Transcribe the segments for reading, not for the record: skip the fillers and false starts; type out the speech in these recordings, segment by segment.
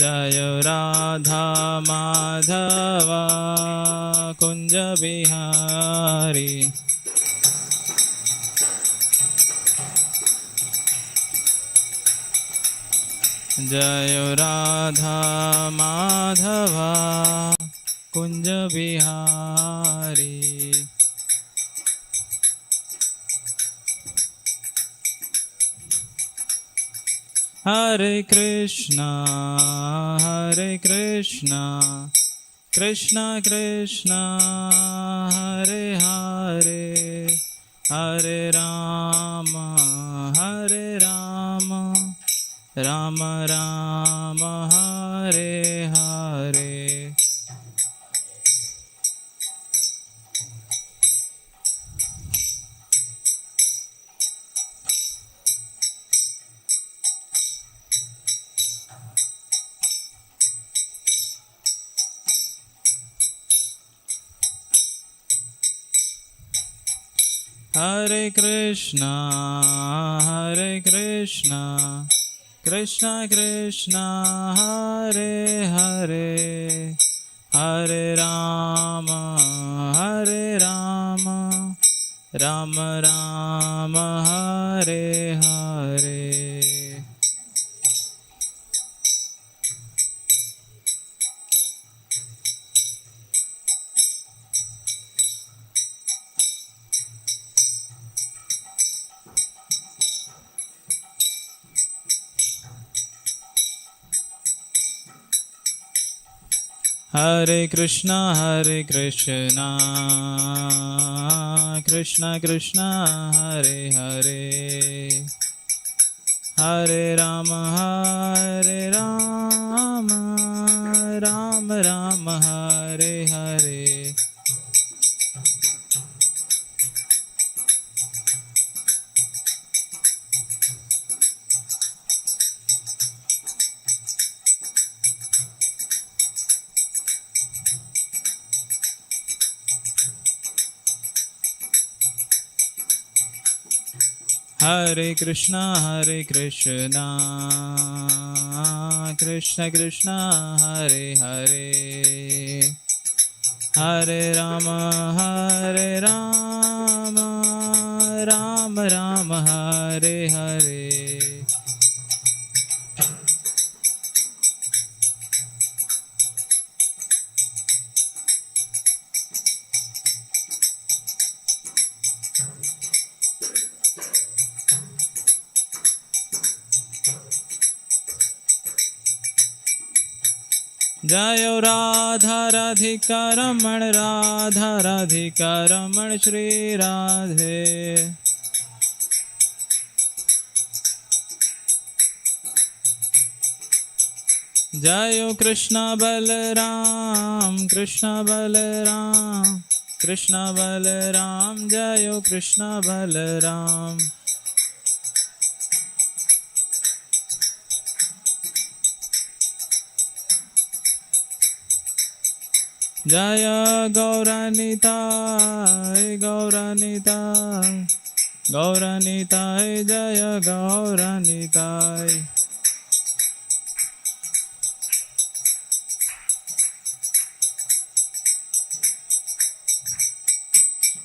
जय राधा माधवा कुंज बिहारी। जय राधा माधवा कुंज बिहारी। हरे कृष्णा कृष्णा कृष्णा हरे हरे, हरे राम राम राम हरे हरे। हरे कृष्णा कृष्णा कृष्णा हरे हरे, हरे राम राम राम हरे हरे। हरे कृष्णा कृष्णा कृष्णा हरे हरे, हरे राम राम राम हरे हरे। हरे कृष्णा कृष्णा कृष्णा हरे हरे, हरे राम राम राम हरे हरे। जय राधा राधिका रमण श्री राधे। जय कृष्ण बलराम जय कृष्ण बलराम। जय गौरनिताय जय गौरनिताय।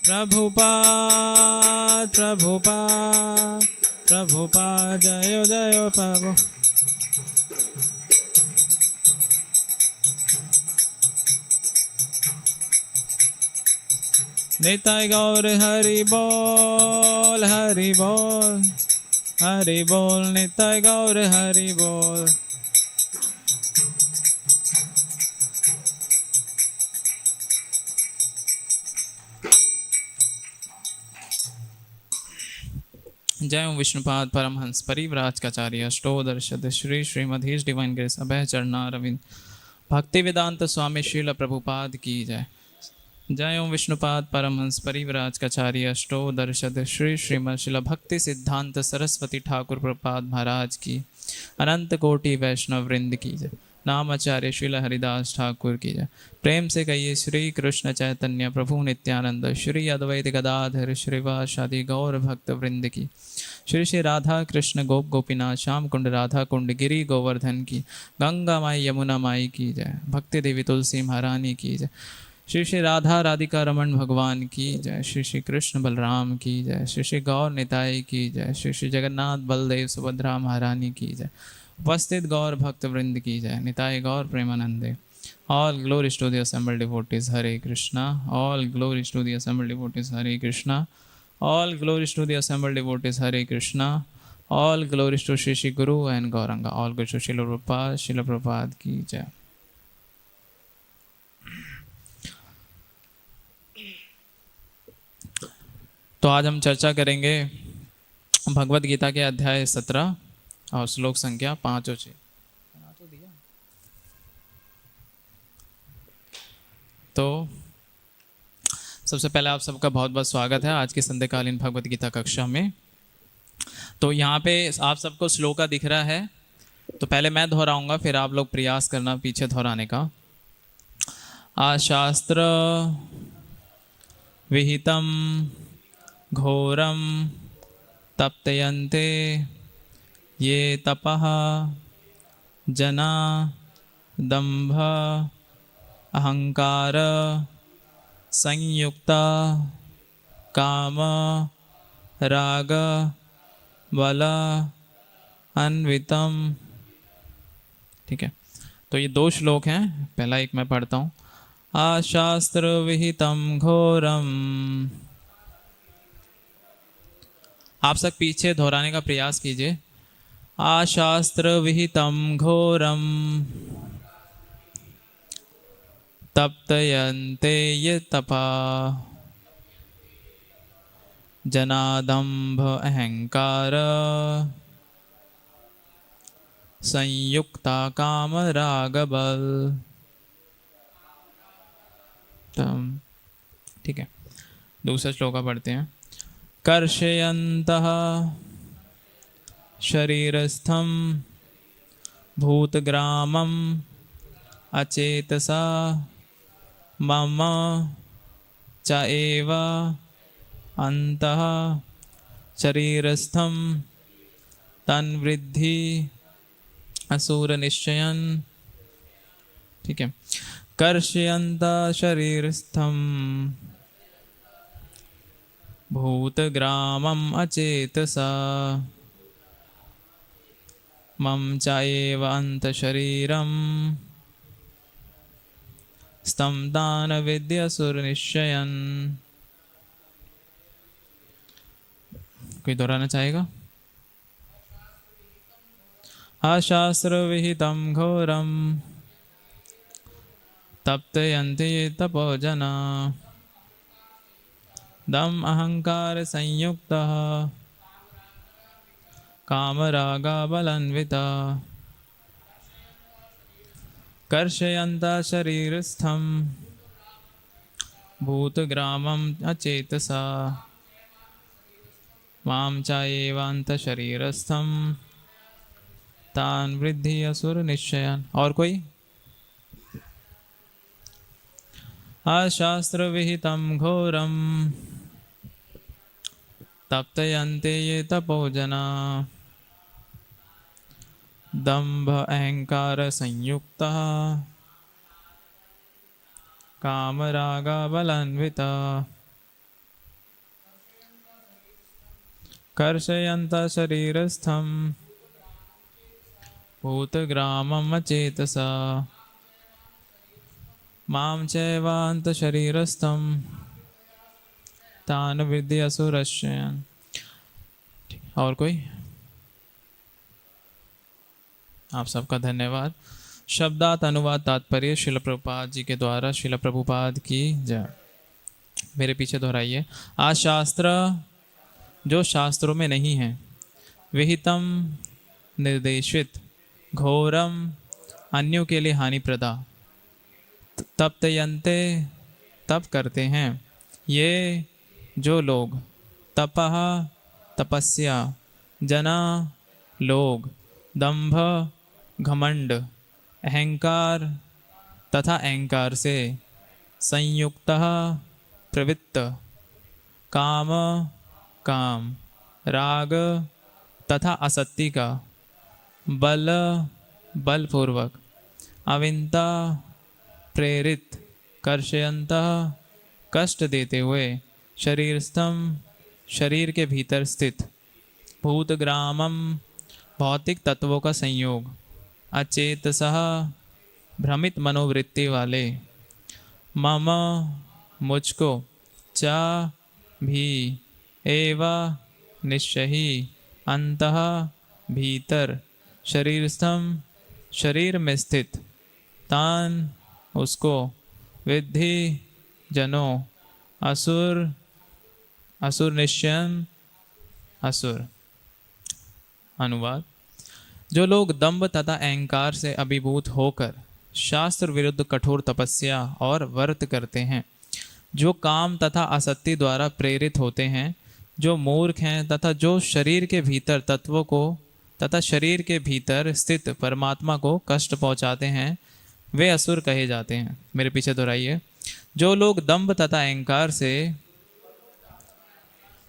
प्रभुपाद जय जय प्रभु। निताय गौर हरि बोल निताय गौर हरि बोल। जय ओं विष्णुपाद परमहंस परिव्राजकाचार्य अष्टोदर्शद श्री श्रीमधीश डिवाइन ग्रेस अभय चरणारविंद भक्ति वेदांत स्वामी श्रील प्रभुपाद की जय। जय ओं विष्णुपाद परमहंस परिव्राजकाचार्य अष्टोदर्शद श्री श्रीमद शिल भक्ति सिद्धांत सरस्वती ठाकुर प्रभुपाद महाराज की, अनंत कोटि वैष्णव वृंद की जय। नामाचार्य श्रील हरिदास ठाकुर की जय। प्रेम से कहिए श्री कृष्ण चैतन्य प्रभु नित्यानंद श्री अद्वैत गदाधर श्रीवासादि गौर भक्त वृंद की। श्री श्री राधा कृष्ण गोप गोपीनाथ श्याम कुंड राधा कुंड गिरी गोवर्धन की। गंगा माई यमुना माई की जय। भक्ति देवी तुलसी महारानी की जय। श्री श्री राधा राधिका रमन भगवान की जय। श्री श्री कृष्ण बलराम की जय। श्री श्री गौर निताई की जय। श्री श्री जगन्नाथ बलदेव सुभद्रा महारानी की जय। उपस्थित गौर भक्त वृंद की जय। निताई गौर प्रेमानंदे। All glories to the assembled devotees, Hare Krishna. All glories to the assembled devotees, Hare Krishna. All glories to the assembled devotees, Hare Krishna. All glories to Shri Shri Guru and Gauranga. All glories to Srila Prabhupada, Srila Prabhupada की जय। तो आज हम चर्चा करेंगे भगवत गीता के अध्याय 17 और श्लोक संख्या 5 और 6। तो सबसे पहले आप सबका बहुत बहुत स्वागत है आज की संध्याकालीन भगवत गीता कक्षा में। तो यहाँ पे आप सबको श्लोका दिख रहा है, तो पहले मैं दोहराऊंगा, फिर आप लोग प्रयास करना पीछे दोहराने का। आशास्त्र विहितम घोरम तप्तयन्ते ये तपः जना दंभ अहंकार संयुक्ता काम राग बल अन्वितम। ठीक है, तो ये 2 श्लोक हैं। पहला एक मैं पढ़ता हूँ। आशास्त्र विहितम घोरम। आप सब पीछे दोहराने का प्रयास कीजिए। आशास्त्र विहितम घोरम तप्तयन्ते ये तपा जनादंभ अहंकार संयुक्ता काम राग बल। ठीक है, दूसरा श्लोका पढ़ते हैं। कर्षयन्तः शरीरस्थं भूतग्रामं अचेतसा मम च एव अन्तः शरीरस्थं तन्वृद्धि असुर निश्चयन्। ठीक है, कर्षयन्तः शरीरस्थं भूतग्रामम् अचेतसा मम च एव अन्तशरीरं स्तं दान विद्यासुर निश्चयन्। कोई दोहराना चाहेगा? अशास्त्र विहितं घोरं तप्तयन्ते ये तपो जना दम अहंकार संयुक्तः कामरागा बलान्विता कर्षयन्तः शरीरस्थं भूतग्रामम् अचेतसा मां च एवान्तशरीरस्थं तान् वृद्धि असुर निश्चयान्। और कोई? अशास्त्र विहितं घोरं तप्तयन्ते ये तपो जना दंभ अहंकार संयुक्तः कामरागा बलान्विता कर्षयन्तः शरीरस्थं भूतग्रामम् अचेतसा मां चैवान्तशरीरस्थं तान् विद्धि असुरश्चयन्। और कोई? आप सबका धन्यवाद। शब्दात अनुवाद तात्पर्य शिल प्रभुपाद जी के द्वारा। शिल प्रभुपाद की जय। मेरे पीछे दोहराइए। आशास्त्र जो शास्त्रों में नहीं है, विहितम निर्देशित, घोरम अन्यों के लिए हानिप्रदा, तप्तयन्ते तप करते हैं, ये जो लोग, तपः तपस्या, जना लोग, दंभ घमंड, अहंकार तथा अहंकार से संयुक्तः प्रवृत्त काम काम राग तथा असक्ति का बल बलपूर्वक अविंता प्रेरित कर्षयंतः कष्ट देते हुए शरीरस्थम शरीर के भीतर स्थित भूतग्रामम भौतिक तत्वों का संयोग अचेतसः भ्रमित मनोवृत्ति वाले मम मुझको च भी एवं निश्चय ही अंतः भीतर शरीरस्थम शरीर में स्थित तान उसको विद्धि जनो असुर असुर निश्चयन असुर। अनुवाद। जो लोग दंभ तथा अहंकार से अभिभूत होकर शास्त्र विरुद्ध कठोर तपस्या और व्रत करते हैं, जो काम तथा आसक्ति द्वारा प्रेरित होते हैं, जो मूर्ख हैं तथा जो शरीर के भीतर तत्वों को तथा शरीर के भीतर स्थित परमात्मा को कष्ट पहुंचाते हैं, वे असुर कहे जाते हैं। मेरे पीछे दोहराइए। जो लोग दंभ तथा अहंकार से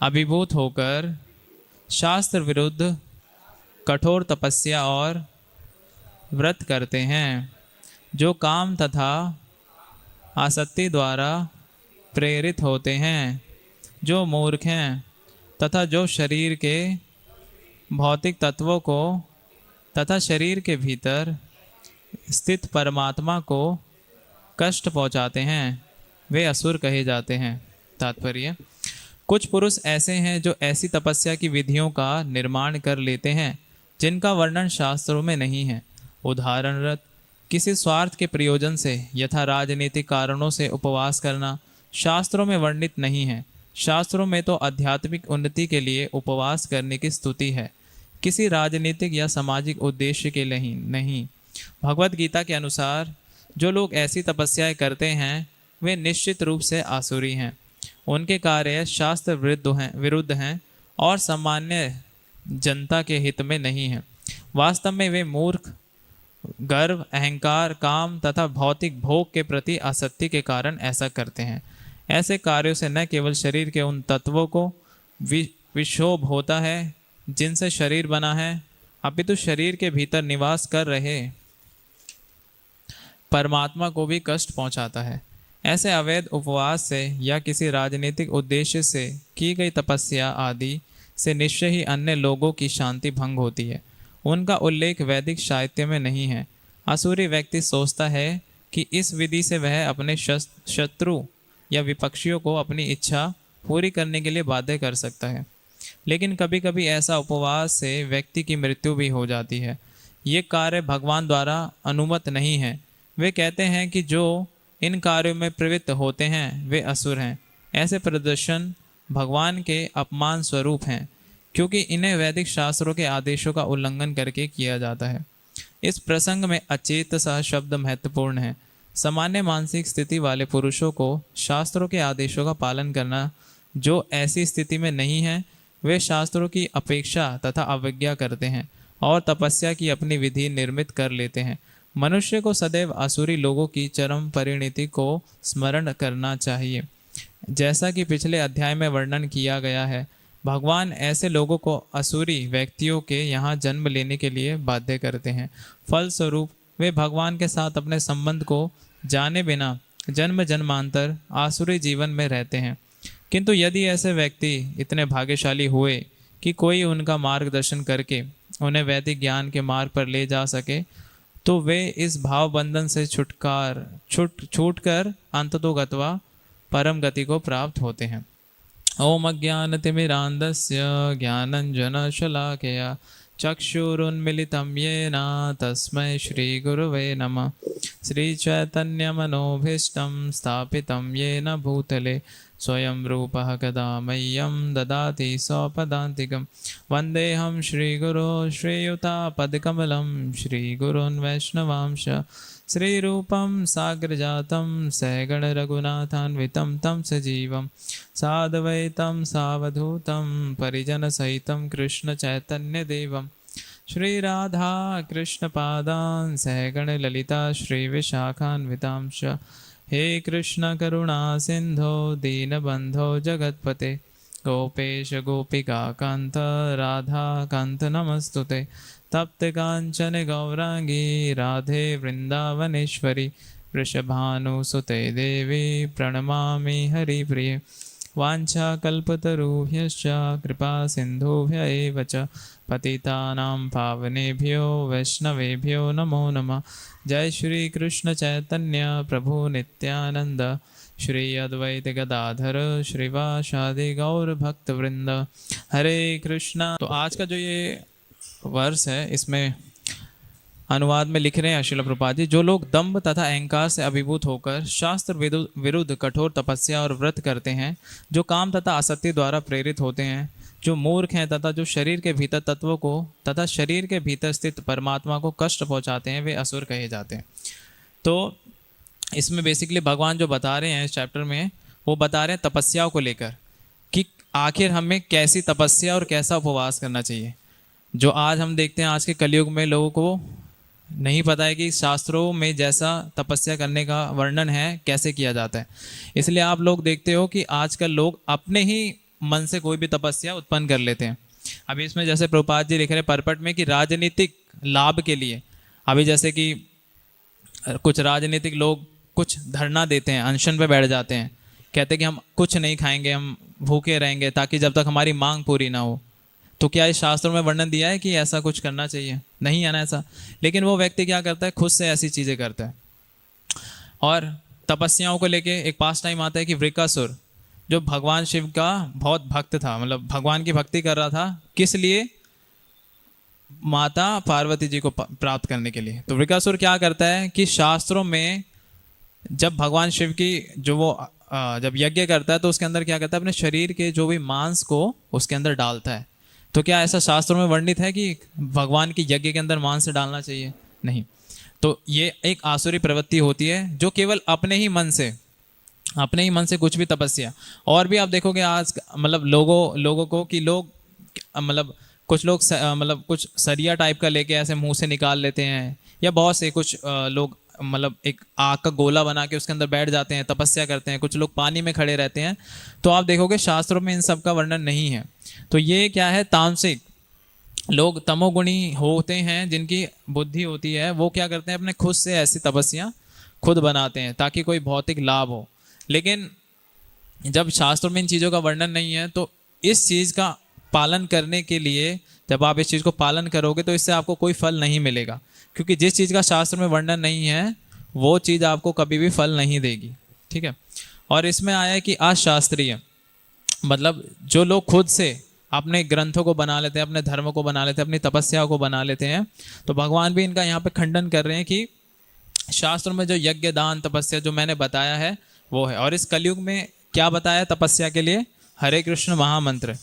अभिभूत होकर शास्त्र विरुद्ध कठोर तपस्या और व्रत करते हैं, जो काम तथा आसक्ति द्वारा प्रेरित होते हैं, जो मूर्ख हैं तथा जो शरीर के भौतिक तत्वों को तथा शरीर के भीतर स्थित परमात्मा को कष्ट पहुंचाते हैं, वे असुर कहे जाते हैं। तात्पर्य। कुछ पुरुष ऐसे हैं जो ऐसी तपस्या की विधियों का निर्माण कर लेते हैं जिनका वर्णन शास्त्रों में नहीं है। उदाहरणरत किसी स्वार्थ के प्रयोजन से यथा राजनीतिक कारणों से उपवास करना शास्त्रों में वर्णित नहीं है। शास्त्रों में तो आध्यात्मिक उन्नति के लिए उपवास करने की स्तुति है, किसी राजनीतिक या सामाजिक उद्देश्य के लिए नहीं। भगवत गीता के अनुसार जो लोग ऐसी तपस्याएं करते हैं वे निश्चित रूप से आसुरी हैं। उनके कार्य शास्त्र विरुद्ध हैं और सामान्य जनता के हित में नहीं है। वास्तव में वे मूर्ख, गर्व, अहंकार, काम तथा भौतिक भोग के प्रति आसक्ति के कारण ऐसा करते हैं। ऐसे कार्यों से न केवल शरीर के उन तत्वों को विक्षोभ होता है जिनसे शरीर बना है, अपितु शरीर के भीतर निवास कर रहे परमात्मा को भी कष्ट पहुंचाता है। ऐसे अवैध उपवास से या किसी राजनीतिक उद्देश्य से की गई तपस्या आदि से निश्चय ही अन्य लोगों की शांति भंग होती है। उनका उल्लेख वैदिक साहित्य में नहीं है। असुरी व्यक्ति सोचता है कि इस विधि से वह अपने शत्रु या विपक्षियों को अपनी इच्छा पूरी करने के लिए बाध्य कर सकता है, लेकिन कभी कभी ऐसा उपवास से व्यक्ति की मृत्यु भी हो जाती है। ये कार्य भगवान द्वारा अनुमत नहीं है। वे कहते हैं कि जो इन कार्यों में प्रवृत्त होते हैं वे असुर हैं। ऐसे प्रदर्शन भगवान के अपमान स्वरूप हैं, क्योंकि इन्हें वैदिक शास्त्रों के आदेशों का उल्लंघन करके किया जाता है। इस प्रसंग में अचेत सह शब्द महत्वपूर्ण है। सामान्य मानसिक स्थिति वाले पुरुषों को शास्त्रों के आदेशों का पालन करना, जो ऐसी स्थिति में नहीं है, वे शास्त्रों की अपेक्षा तथा अवज्ञा करते हैं और तपस्या की अपनी विधि निर्मित कर लेते हैं। मनुष्य को सदैव आसुरी लोगों की चरम परिणति को स्मरण करना चाहिए। जैसा कि पिछले अध्याय में वर्णन किया गया है, भगवान ऐसे लोगों को असुरी व्यक्तियों के यहाँ जन्म लेने के लिए बाध्य करते हैं। फलस्वरूप वे भगवान के साथ अपने संबंध को जाने बिना जन्म जन्मांतर आसुरी जीवन में रहते हैं। किंतु यदि ऐसे व्यक्ति इतने भाग्यशाली हुए कि कोई उनका मार्गदर्शन करके उन्हें वैदिक ज्ञान के मार्ग पर ले जा सके, तो वे इस भाव बंधन से छूट कर अंततो गत्वा परम गति को प्राप्त होते हैं। ओम अज्ञानतिमिरान्धस्य ज्ञानञ्जनशलाकया चक्षुरुन्मिलितं येन तस्मै श्रीगुरवे नमः। श्रीचैतन्यमनोभीष्टं स्थापितं येन भूतले स्वयं रूपः कदा मह्यं ददाति स्वपदान्तिकं। वन्देऽहं श्रीगुरो श्रीयुतापदकमलं श्रीगुरून् वैष्णवांश। श्रीरूपं साग्रजातं सहगणरघुनाथान्वितं तं सजीवं साद्वैतं सावधूतं परिजनसहितं कृष्णचैतन्यदेवं श्री राधा कृष्ण पादान् सहगण ललिता श्री विशाखान्वितांश। हे कृष्ण करुणा सिंधो दीनबंधो जगत्पते गोपेश गोपिका कांत राधा कांत नमस्तुते। तप्त कांचन गौरांगी राधे वृंदावनेश्वरी वृषभानुसुते देवी प्रणमामि हरिप्रिये। वाञ्छाकल्पतरुभ्यश्च कृपा सिन्धुभ्य एव च पतितानां पावनेभ्यो वैष्णवेभ्यो नमो नमः। जय श्री कृष्ण चैतन्य प्रभु नित्यानंद श्री अद्वैत गदाधर श्रीवासादि गौर भक्त वृंद हरे कृष्णा। तो आज का जो ये वर्ष है इसमें अनुवाद में लिख रहे हैं श्रील प्रभुपाद जी, जो लोग दंभ तथा अहंकार से अभिभूत होकर शास्त्र विरुद्ध कठोर तपस्या और व्रत करते हैं, जो काम तथा आसक्ति द्वारा प्रेरित होते हैं, जो मूर्ख हैं तथा जो शरीर के भीतर तत्वों को तथा शरीर के भीतर स्थित परमात्मा को कष्ट पहुंचाते हैं, वे असुर कहे जाते हैं। तो इसमें बेसिकली भगवान जो बता रहे हैं इस चैप्टर में, वो बता रहे हैं तपस्याओं को लेकर कि आखिर हमें कैसी तपस्या और कैसा उपवास करना चाहिए। जो आज हम देखते हैं आज के कलयुग में लोगों को नहीं पता है कि शास्त्रों में जैसा तपस्या करने का वर्णन है कैसे किया जाता है। इसलिए आप लोग देखते हो कि आजकल लोग अपने ही मन से कोई भी तपस्या उत्पन्न कर लेते हैं। अभी इसमें जैसे प्रभुपाद जी लिख रहे हैं परपट में कि राजनीतिक लाभ के लिए, अभी जैसे कि कुछ राजनीतिक लोग कुछ धरना देते हैं, अनशन पे बैठ जाते हैं, कहते हैं कि हम कुछ नहीं खाएंगे, हम भूखे रहेंगे ताकि जब तक हमारी मांग पूरी ना हो। तो क्या इस शास्त्रों में वर्णन दिया है कि ऐसा कुछ करना चाहिए? नहीं है ना ऐसा। लेकिन वो व्यक्ति क्या करता है, खुद से ऐसी चीज़ें करता है। और तपस्याओं को लेके एक पास टाइम आता है कि वृकासुर जो भगवान शिव का बहुत भक्त था, मतलब भगवान की भक्ति कर रहा था, किस लिए? माता पार्वती जी को प्राप्त करने के लिए। तो वृकासुर क्या करता है कि शास्त्रों में जब भगवान शिव की जो वो जब यज्ञ करता है तो उसके अंदर क्या करता है, अपने शरीर के जो भी मांस को उसके अंदर डालता है। तो क्या ऐसा शास्त्रों में वर्णित है कि भगवान की यज्ञ के अंदर मांस डालना चाहिए? नहीं। तो ये एक आसुरी प्रवृत्ति होती है जो केवल अपने ही मन से कुछ भी तपस्या। और भी आप देखोगे आज मतलब लोगों को कि लोग मतलब कुछ लोग मतलब कुछ सरिया टाइप का लेके ऐसे मुंह से निकाल लेते हैं, या बहुत से कुछ लोग मतलब एक आग का गोला बना के उसके अंदर बैठ जाते हैं, तपस्या करते हैं। कुछ लोग पानी में खड़े रहते हैं। तो आप देखोगे शास्त्रों में इन सब का वर्णन नहीं है। तो ये क्या है, तामसिक लोग तमोगुणी होते हैं, जिनकी बुद्धि होती है, वो क्या करते हैं, अपने खुद से ऐसी तपस्या खुद बनाते हैं ताकि कोई भौतिक लाभ हो। लेकिन जब शास्त्रों में इन चीज़ों का वर्णन नहीं है तो इस चीज़ का पालन करने के लिए, जब आप इस चीज़ को पालन करोगे तो इससे आपको कोई फल नहीं मिलेगा, क्योंकि जिस चीज़ का शास्त्र में वर्णन नहीं है वो चीज़ आपको कभी भी फल नहीं देगी। ठीक है। और इसमें आया है कि अशास्त्रीय, मतलब जो लोग खुद से अपने ग्रंथों को बना लेते हैं, अपने धर्म को बना लेते हैं, अपनी तपस्याओं को बना लेते हैं, तो भगवान भी इनका यहाँ पे खंडन कर रहे हैं कि शास्त्रों में जो यज्ञ दान तपस्या जो मैंने बताया है वो है। और इस कलयुग में क्या बताया तपस्या के लिए? हरे कृष्ण महामंत्र,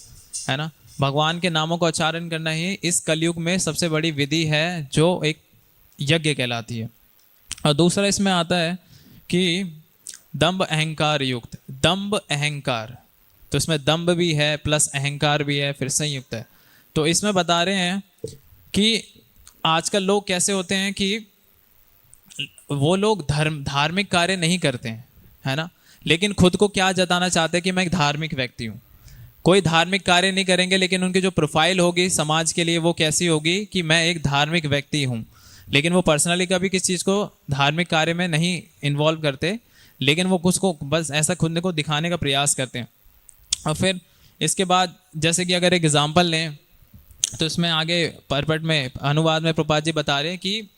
है ना। भगवान के नामों को उच्चारण करना ही इस कलयुग में सबसे बड़ी विधि है जो एक यज्ञ कहलाती है। और दूसरा इसमें आता है कि दंभ अहंकार युक्त, दंभ अहंकार, तो इसमें दंभ भी है प्लस अहंकार भी है, फिर संयुक्त है। तो इसमें बता रहे हैं कि आजकल लोग कैसे होते हैं कि वो लोग धार्मिक कार्य नहीं करते हैं, है ना, लेकिन खुद को क्या जताना चाहते हैं कि मैं एक धार्मिक व्यक्ति हूँ। कोई धार्मिक कार्य नहीं करेंगे, लेकिन उनकी जो प्रोफाइल होगी समाज के लिए वो कैसी होगी कि मैं एक धार्मिक व्यक्ति हूँ। लेकिन वो पर्सनली कभी किसी चीज़ को धार्मिक कार्य में नहीं इन्वॉल्व करते, लेकिन वो कुछ को बस ऐसा खुद को दिखाने का प्रयास करते हैं। और फिर इसके बाद जैसे कि अगर एक एग्जाम्पल लें तो इसमें आगे परपट में अनुवाद में प्रभुपाद जी बता रहे हैं कि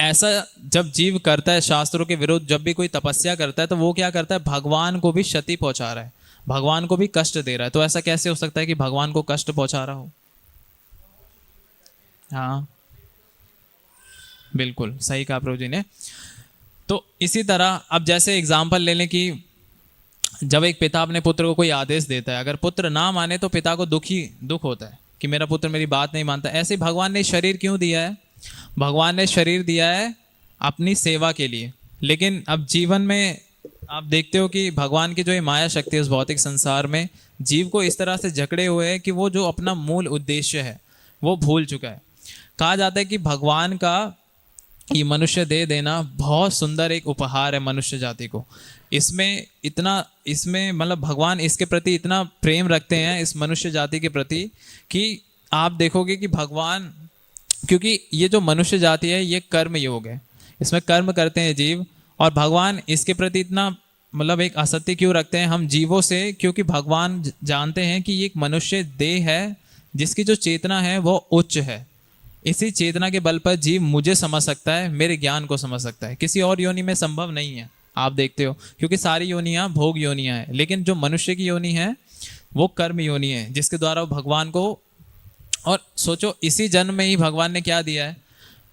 ऐसा जब जीव करता है शास्त्रों के विरुद्ध, जब भी कोई तपस्या करता है तो वो क्या करता है, भगवान को भी क्षति पहुंचा रहा है, भगवान को भी कष्ट दे रहा है। तो ऐसा कैसे हो सकता है कि भगवान को कष्ट पहुंचा रहा हो? हाँ बिल्कुल सही कहा प्रभु जी ने। तो इसी तरह अब जैसे एग्जाम्पल ले लें कि जब एक पिता अपने पुत्र को कोई आदेश देता है, अगर पुत्र ना माने तो पिता को दुख होता है कि मेरा पुत्र मेरी बात नहीं मानता। ऐसे ही भगवान ने शरीर क्यों दिया है? भगवान ने शरीर दिया है अपनी सेवा के लिए। लेकिन अब जीवन में आप देखते हो कि भगवान की जो ये माया शक्ति है उस भौतिक संसार में जीव को इस तरह से जकड़े हुए है कि वो जो अपना मूल उद्देश्य है वो भूल चुका है। कहा जाता है कि भगवान का ये मनुष्य दे देना बहुत सुंदर एक उपहार है मनुष्य जाति को। इसमें मतलब भगवान इसके प्रति इतना प्रेम रखते हैं इस मनुष्य जाति के प्रति कि आप देखोगे कि भगवान, क्योंकि ये जो मनुष्य जाति है ये कर्म योग है, इसमें कर्म करते हैं जीव, और भगवान इसके प्रति इतना मतलब एक आसक्ति क्यों रखते हैं हम जीवों से, क्योंकि भगवान जानते हैं कि ये एक मनुष्य देह है जिसकी जो चेतना है वो उच्च है। इसी चेतना के बल पर जीव मुझे समझ सकता है, मेरे ज्ञान को समझ सकता है, किसी और योनि में संभव नहीं है। आप देखते हो क्योंकि सारी योनियां भोग योनियां हैं, लेकिन जो मनुष्य की योनि है वो कर्म योनि है जिसके द्वारा वो भगवान को, और सोचो इसी जन्म में ही भगवान ने क्या दिया है,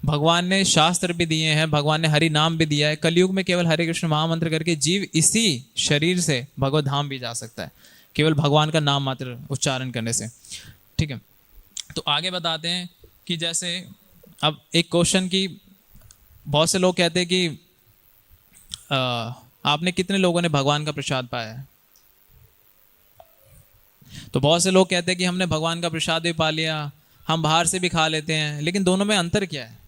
भगवान ने शास्त्र भी दिए हैं, भगवान ने हरि नाम भी दिया है। कलयुग में केवल हरे कृष्ण महामंत्र करके जीव इसी शरीर से भगवत धाम भी जा सकता है, केवल भगवान का नाम मात्र उच्चारण करने से। ठीक है, तो आगे बताते हैं कि जैसे अब एक क्वेश्चन की, बहुत से लोग कहते हैं कि आपने कितने लोगों ने भगवान का प्रसाद पाया है? तो बहुत से लोग कहते हैं कि हमने भगवान का प्रसाद भी पा लिया, हम बाहर से भी खा लेते हैं, लेकिन दोनों में अंतर क्या है?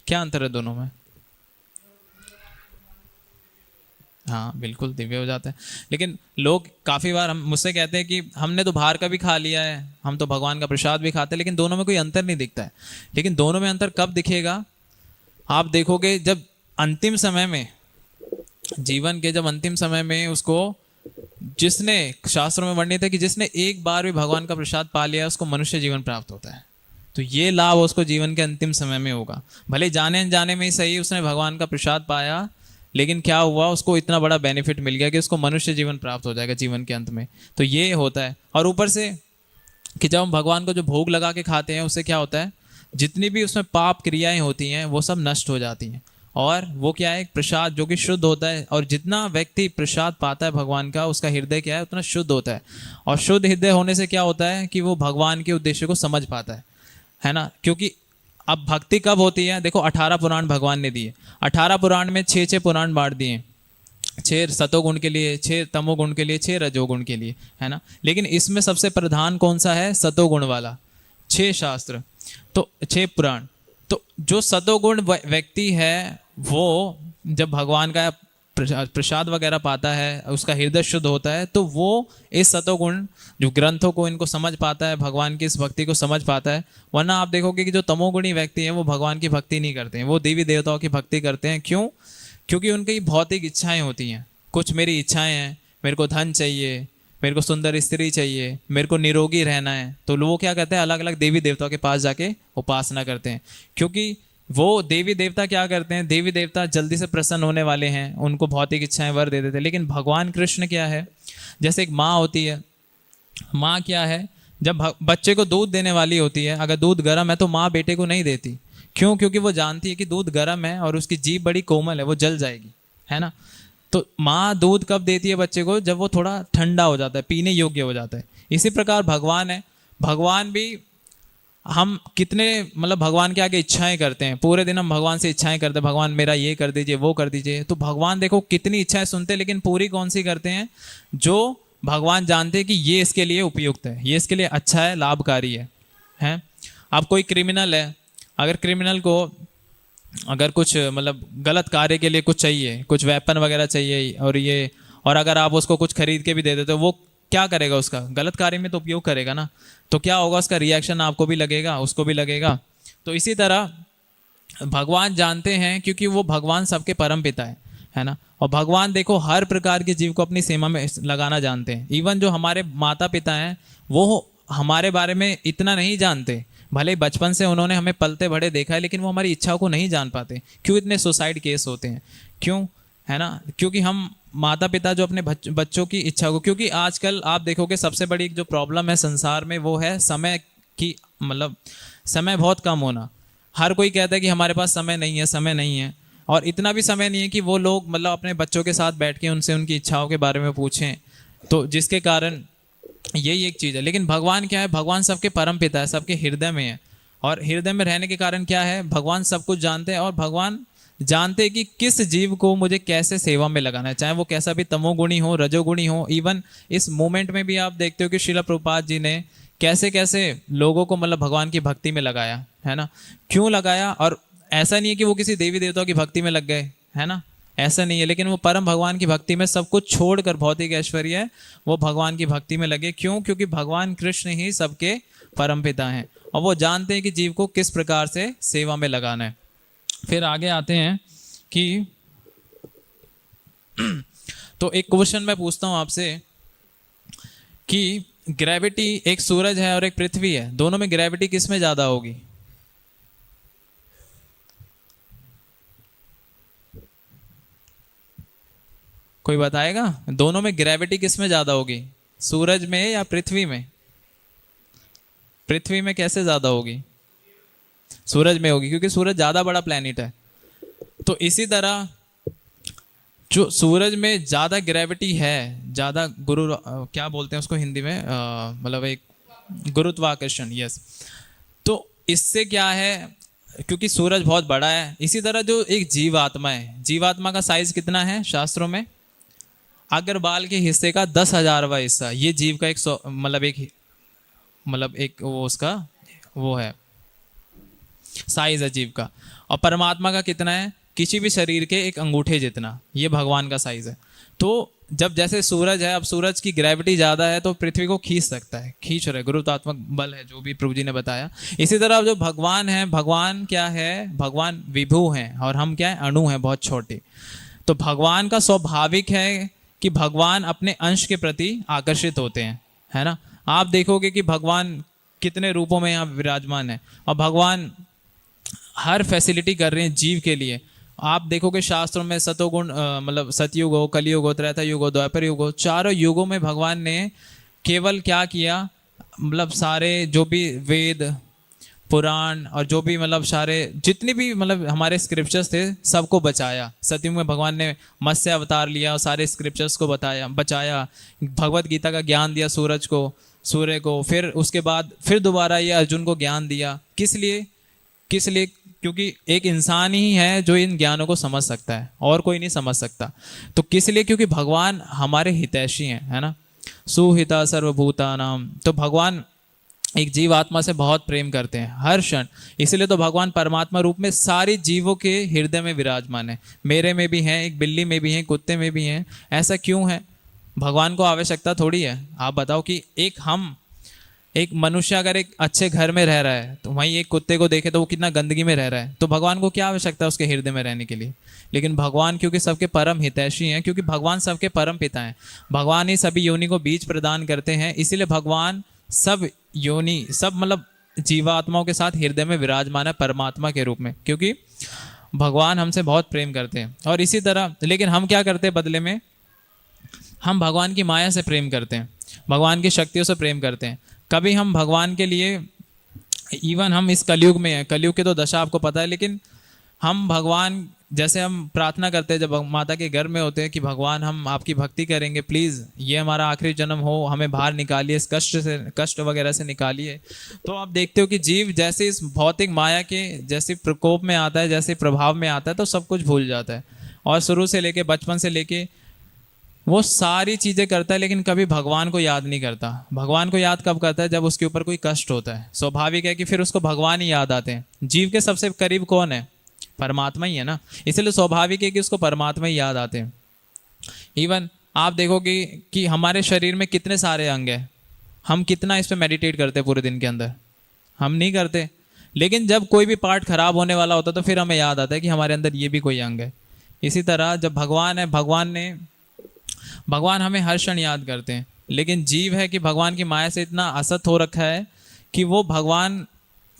क्या अंतर है दोनों में? हाँ बिल्कुल दिव्य हो जाता है, लेकिन लोग काफ़ी बार हम मुझसे कहते हैं कि हमने तो बाहर का भी खा लिया है, हम तो भगवान का प्रसाद भी खाते हैं, लेकिन दोनों में कोई अंतर नहीं दिखता है। लेकिन दोनों में अंतर कब दिखेगा? आप देखोगे जब अंतिम समय में, जीवन के जब अंतिम समय में उसको, जिसने शास्त्रों में वर्णित है कि जिसने एक बार भी भगवान का प्रसाद पा लिया उसको मनुष्य जीवन प्राप्त होता है। तो ये लाभ उसको जीवन के अंतिम समय में होगा, भले जाने अनजाने में ही सही उसने भगवान का प्रसाद पाया, लेकिन क्या हुआ, उसको इतना बड़ा बेनिफिट मिल गया कि उसको मनुष्य जीवन प्राप्त हो जाएगा जीवन के अंत में। तो ये होता है। और ऊपर से कि जब हम भगवान को जो भोग लगा के खाते हैं उससे क्या होता है, जितनी भी उसमें पाप क्रियाएं होती हैं वो सब नष्ट हो जाती हैं, और वो क्या है, एक प्रसाद जो कि शुद्ध होता है। और जितना व्यक्ति प्रसाद पाता है भगवान का, उसका हृदय क्या है, उतना शुद्ध होता है। और शुद्ध हृदय होने से क्या होता है कि वो भगवान के उद्देश्य को समझ पाता है ना। क्योंकि अब भक्ति कब होती है, देखो 18 पुराण भगवान ने दिए, 18 पुराण में 6 पुराण बांट दिए, 6 सतोगुण के लिए, 6 तमोगुण के लिए, 6 रजोगुण के लिए, है ना। लेकिन इसमें सबसे प्रधान कौन सा है, सतोगुण वाला, 6 शास्त्र, तो 6 पुराण। तो जो सतोगुण व्यक्ति है वो जब भगवान का प्रसाद वगैरह पाता है, उसका हृदय शुद्ध होता है, तो वो इस सतोगुण जो ग्रंथों को इनको समझ पाता है, भगवान की इस भक्ति को समझ पाता है। वरना आप देखोगे कि जो तमोगुणी व्यक्ति हैं वो भगवान की भक्ति नहीं करते हैं, वो देवी देवताओं की भक्ति करते हैं। क्यों? क्योंकि उनकी भौतिक इच्छाएं होती हैं, कुछ मेरी इच्छाएं हैं, मेरे को धन चाहिए, मेरे को सुंदर स्त्री चाहिए, मेरे को निरोगी रहना है, तो लोग क्या करते हैं, अलग अलग देवी देवताओं के पास जाके उपासना करते हैं। क्योंकि वो देवी देवता क्या करते हैं, देवी देवता जल्दी से प्रसन्न होने वाले हैं, उनको भौतिक इच्छाएं वर दे देते हैं। लेकिन भगवान कृष्ण क्या है, जैसे एक माँ होती है, माँ क्या है, जब बच्चे को दूध देने वाली होती है, अगर दूध गर्म है तो माँ बेटे को नहीं देती। क्यों? क्योंकि वो जानती है कि दूध गर्म है और उसकी जीभ बड़ी कोमल है, वो जल जाएगी, है ना। तो माँ दूध कब देती है बच्चे को, जब वो थोड़ा ठंडा हो जाता है, पीने योग्य हो जाता है। इसी प्रकार भगवान है, भगवान भी, हम कितने मतलब भगवान के आगे इच्छाएं करते हैं, पूरे दिन हम भगवान से इच्छाएं करते हैं, भगवान मेरा ये कर दीजिए, वो कर दीजिए। तो भगवान देखो कितनी इच्छाएं सुनते हैं, लेकिन पूरी कौन सी करते हैं, जो भगवान जानते हैं कि ये इसके लिए उपयुक्त है, ये इसके लिए अच्छा है, लाभकारी है। अब कोई क्रिमिनल है, अगर क्रिमिनल को अगर कुछ मतलब गलत कार्य के लिए कुछ चाहिए, कुछ वेपन वगैरह चाहिए, और अगर आप उसको कुछ खरीद के भी दे देते हो, वो क्या करेगा, उसका गलत कार्य में तो उपयोग करेगा ना। तो क्या होगा, उसका रिएक्शन आपको भी लगेगा, उसको भी लगेगा। तो इसी तरह भगवान जानते हैं, क्योंकि वो भगवान सबके परम पिता है ना। और भगवान देखो हर प्रकार के जीव को अपनी सीमा में लगाना जानते हैं। इवन जो हमारे माता पिता हैं वो हमारे बारे में इतना नहीं जानते, भले बचपन से उन्होंने हमें पलते बड़े देखा है, लेकिन वो हमारी इच्छाओं को नहीं जान पाते। क्यों इतने सुसाइड केस होते हैं, क्यों, है ना। क्योंकि हम माता पिता जो अपने बच्चों की इच्छा को, क्योंकि आजकल आप देखोगे सबसे बड़ी जो प्रॉब्लम है संसार में वो है समय की, मतलब समय बहुत कम होना। हर कोई कहता है कि हमारे पास समय नहीं है, समय नहीं है, और इतना भी समय नहीं है कि वो लोग मतलब अपने बच्चों के साथ बैठ के उनसे उनकी इच्छाओं के बारे में पूछें। तो जिसके कारण यही एक चीज़ है। लेकिन भगवान क्या है, भगवान सबके परम पिता है, सबके हृदय में है, और हृदय में रहने के कारण क्या है, भगवान सब कुछ जानते हैं, और भगवान जानते हैं कि किस जीव को मुझे कैसे सेवा में लगाना है, चाहे वो कैसा भी तमोगुणी हो, रजोगुणी हो। इवन इस मोमेंट में भी आप देखते हो कि श्रील प्रभुपाद जी ने कैसे कैसे लोगों को मतलब भगवान की भक्ति में लगाया, है ना। क्यों लगाया, और ऐसा नहीं है कि वो किसी देवी देवताओं की भक्ति में लग गए, है ना, ऐसा नहीं है, लेकिन वो परम भगवान की भक्ति में सब कुछ छोड़कर, भौतिक ऐश्वर्य है, वो भगवान की भक्ति में लगे। क्यों? क्योंकि भगवान कृष्ण ही सबके परम पिता हैं और वो जानते हैं कि जीव को किस प्रकार से सेवा में लगाना है। फिर आगे आते हैं कि तो एक क्वेश्चन मैं पूछता हूं आपसे कि ग्रेविटी, एक सूरज है और एक पृथ्वी है, दोनों में ग्रेविटी किस में ज्यादा होगी? कोई बताएगा? दोनों में ग्रेविटी किस में ज्यादा होगी, सूरज में या पृथ्वी में? पृथ्वी में कैसे ज्यादा होगी? सूरज में होगी, क्योंकि सूरज ज्यादा बड़ा प्लेनेट है। तो इसी तरह जो सूरज में ज्यादा ग्रेविटी है, ज्यादा क्या बोलते हैं उसको हिंदी में, मतलब एक गुरुत्वाकर्षण, यस। तो इससे क्या है, क्योंकि सूरज बहुत बड़ा है, इसी तरह जो एक जीवात्मा है, जीवात्मा का साइज कितना है शास्त्रों में? अग्रबाल के हिस्से का 10,000वां हिस्सा, ये जीव का एक मतलब एक वो उसका वो है, साइज है जीव का। और परमात्मा का कितना है? किसी भी शरीर के एक अंगूठे जितना, ये भगवान का साइज है। तो जब जैसे सूरज है, अब सूरज की ग्रेविटी ज्यादा है तो पृथ्वी को खींच सकता है, खींच रहे, गुरुत्वात्मक बल है जो भी प्रभु जी ने बताया। इसी तरह जो भगवान है, भगवान क्या है, भगवान विभु हैं और हम क्या है, अणु हैं, बहुत छोटे। तो भगवान का स्वाभाविक है कि भगवान अपने अंश के प्रति आकर्षित होते हैं, है ना। आप देखोगे कि भगवान कितने रूपों में यहाँ विराजमान है और भगवान हर फैसिलिटी कर रहे हैं जीव के लिए। आप देखोगे शास्त्रों में सतोगुण, मतलब सतयुग हो, कलयुग हो, त्रेता युग हो, द्वापर युग हो, चारों युगों में भगवान ने केवल क्या किया, मतलब सारे जो भी वेद पुराण और जो भी मतलब सारे जितने भी मतलब हमारे स्क्रिप्चर्स थे सबको बचाया। सतयुग में भगवान ने मत्स्य अवतार लिया और सारे स्क्रिप्चर्स को बताया, बचाया, भगवत गीता का ज्ञान दिया सूरज को, सूर्य को। फिर उसके बाद फिर दोबारा ये अर्जुन को ज्ञान दिया। किस लिए? किस लिए? क्योंकि एक इंसान ही है जो इन ज्ञानों को समझ सकता है और कोई नहीं समझ सकता। तो किस लिए? क्योंकि भगवान हमारे हितैषी हैं, है ना। सुहिता सर्वभूता नाम। तो भगवान एक जीव आत्मा से बहुत प्रेम करते हैं हर क्षण। इसलिए तो भगवान परमात्मा रूप में सारे जीवों के हृदय में विराजमान है। मेरे में भी हैं, एक बिल्ली में भी हैं, कुत्ते में भी हैं। ऐसा क्यों है? भगवान को आवश्यकता थोड़ी है। आप बताओ कि एक मनुष्य अगर एक अच्छे घर में रह रहा है तो वहीं एक कुत्ते को देखे तो वो कितना गंदगी में रह रहा है, तो भगवान को क्या आवश्यकता है उसके हृदय में रहने के लिए? लेकिन भगवान क्योंकि सबके परम हितैषी हैं, क्योंकि भगवान सबके परम पिता हैं, भगवान ही सभी योनि को बीज प्रदान करते हैं, इसीलिए भगवान सब योनि, सब मतलब जीवात्माओं के साथ हृदय में विराजमान है परमात्मा के रूप में, क्योंकि भगवान हमसे बहुत प्रेम करते हैं। और इसी तरह लेकिन हम क्या करते हैं बदले में? हम भगवान की माया से प्रेम करते हैं, भगवान की शक्तियों से प्रेम करते हैं। कभी हम भगवान के लिए, इवन हम इस कलयुग में हैं, कलयुग की तो दशा आपको पता है, लेकिन हम भगवान जैसे हम प्रार्थना करते हैं जब माता के घर में होते हैं कि भगवान हम आपकी भक्ति करेंगे, प्लीज़ ये हमारा आखिरी जन्म हो, हमें बाहर निकालिए इस कष्ट से, कष्ट वगैरह से निकालिए। तो आप देखते हो कि जीव जैसे इस भौतिक माया के जैसे प्रकोप में आता है, जैसे प्रभाव में आता है, तो सब कुछ भूल जाता है और शुरू से लेके, बचपन से लेके वो सारी चीजें करता है, लेकिन कभी भगवान को याद नहीं करता। भगवान को याद कब करता है? जब उसके ऊपर कोई कष्ट होता है। स्वाभाविक है कि फिर उसको भगवान ही याद आते हैं। जीव के सबसे करीब कौन है? परमात्मा ही है ना। इसलिए स्वाभाविक है कि उसको परमात्मा ही याद आते हैं। इवन आप देखोगे कि हमारे शरीर में कितने सारे अंग हैं, हम कितना इस पर मेडिटेट करते हैं पूरे दिन के अंदर? हम नहीं करते। लेकिन जब कोई भी पार्ट खराब होने वाला होता है तो फिर हमें याद आता है कि हमारे अंदर ये भी कोई अंग है। इसी तरह जब भगवान है, भगवान हमें हर क्षण याद करते हैं, लेकिन जीव है कि भगवान की माया से इतना असत हो रखा है कि वो भगवान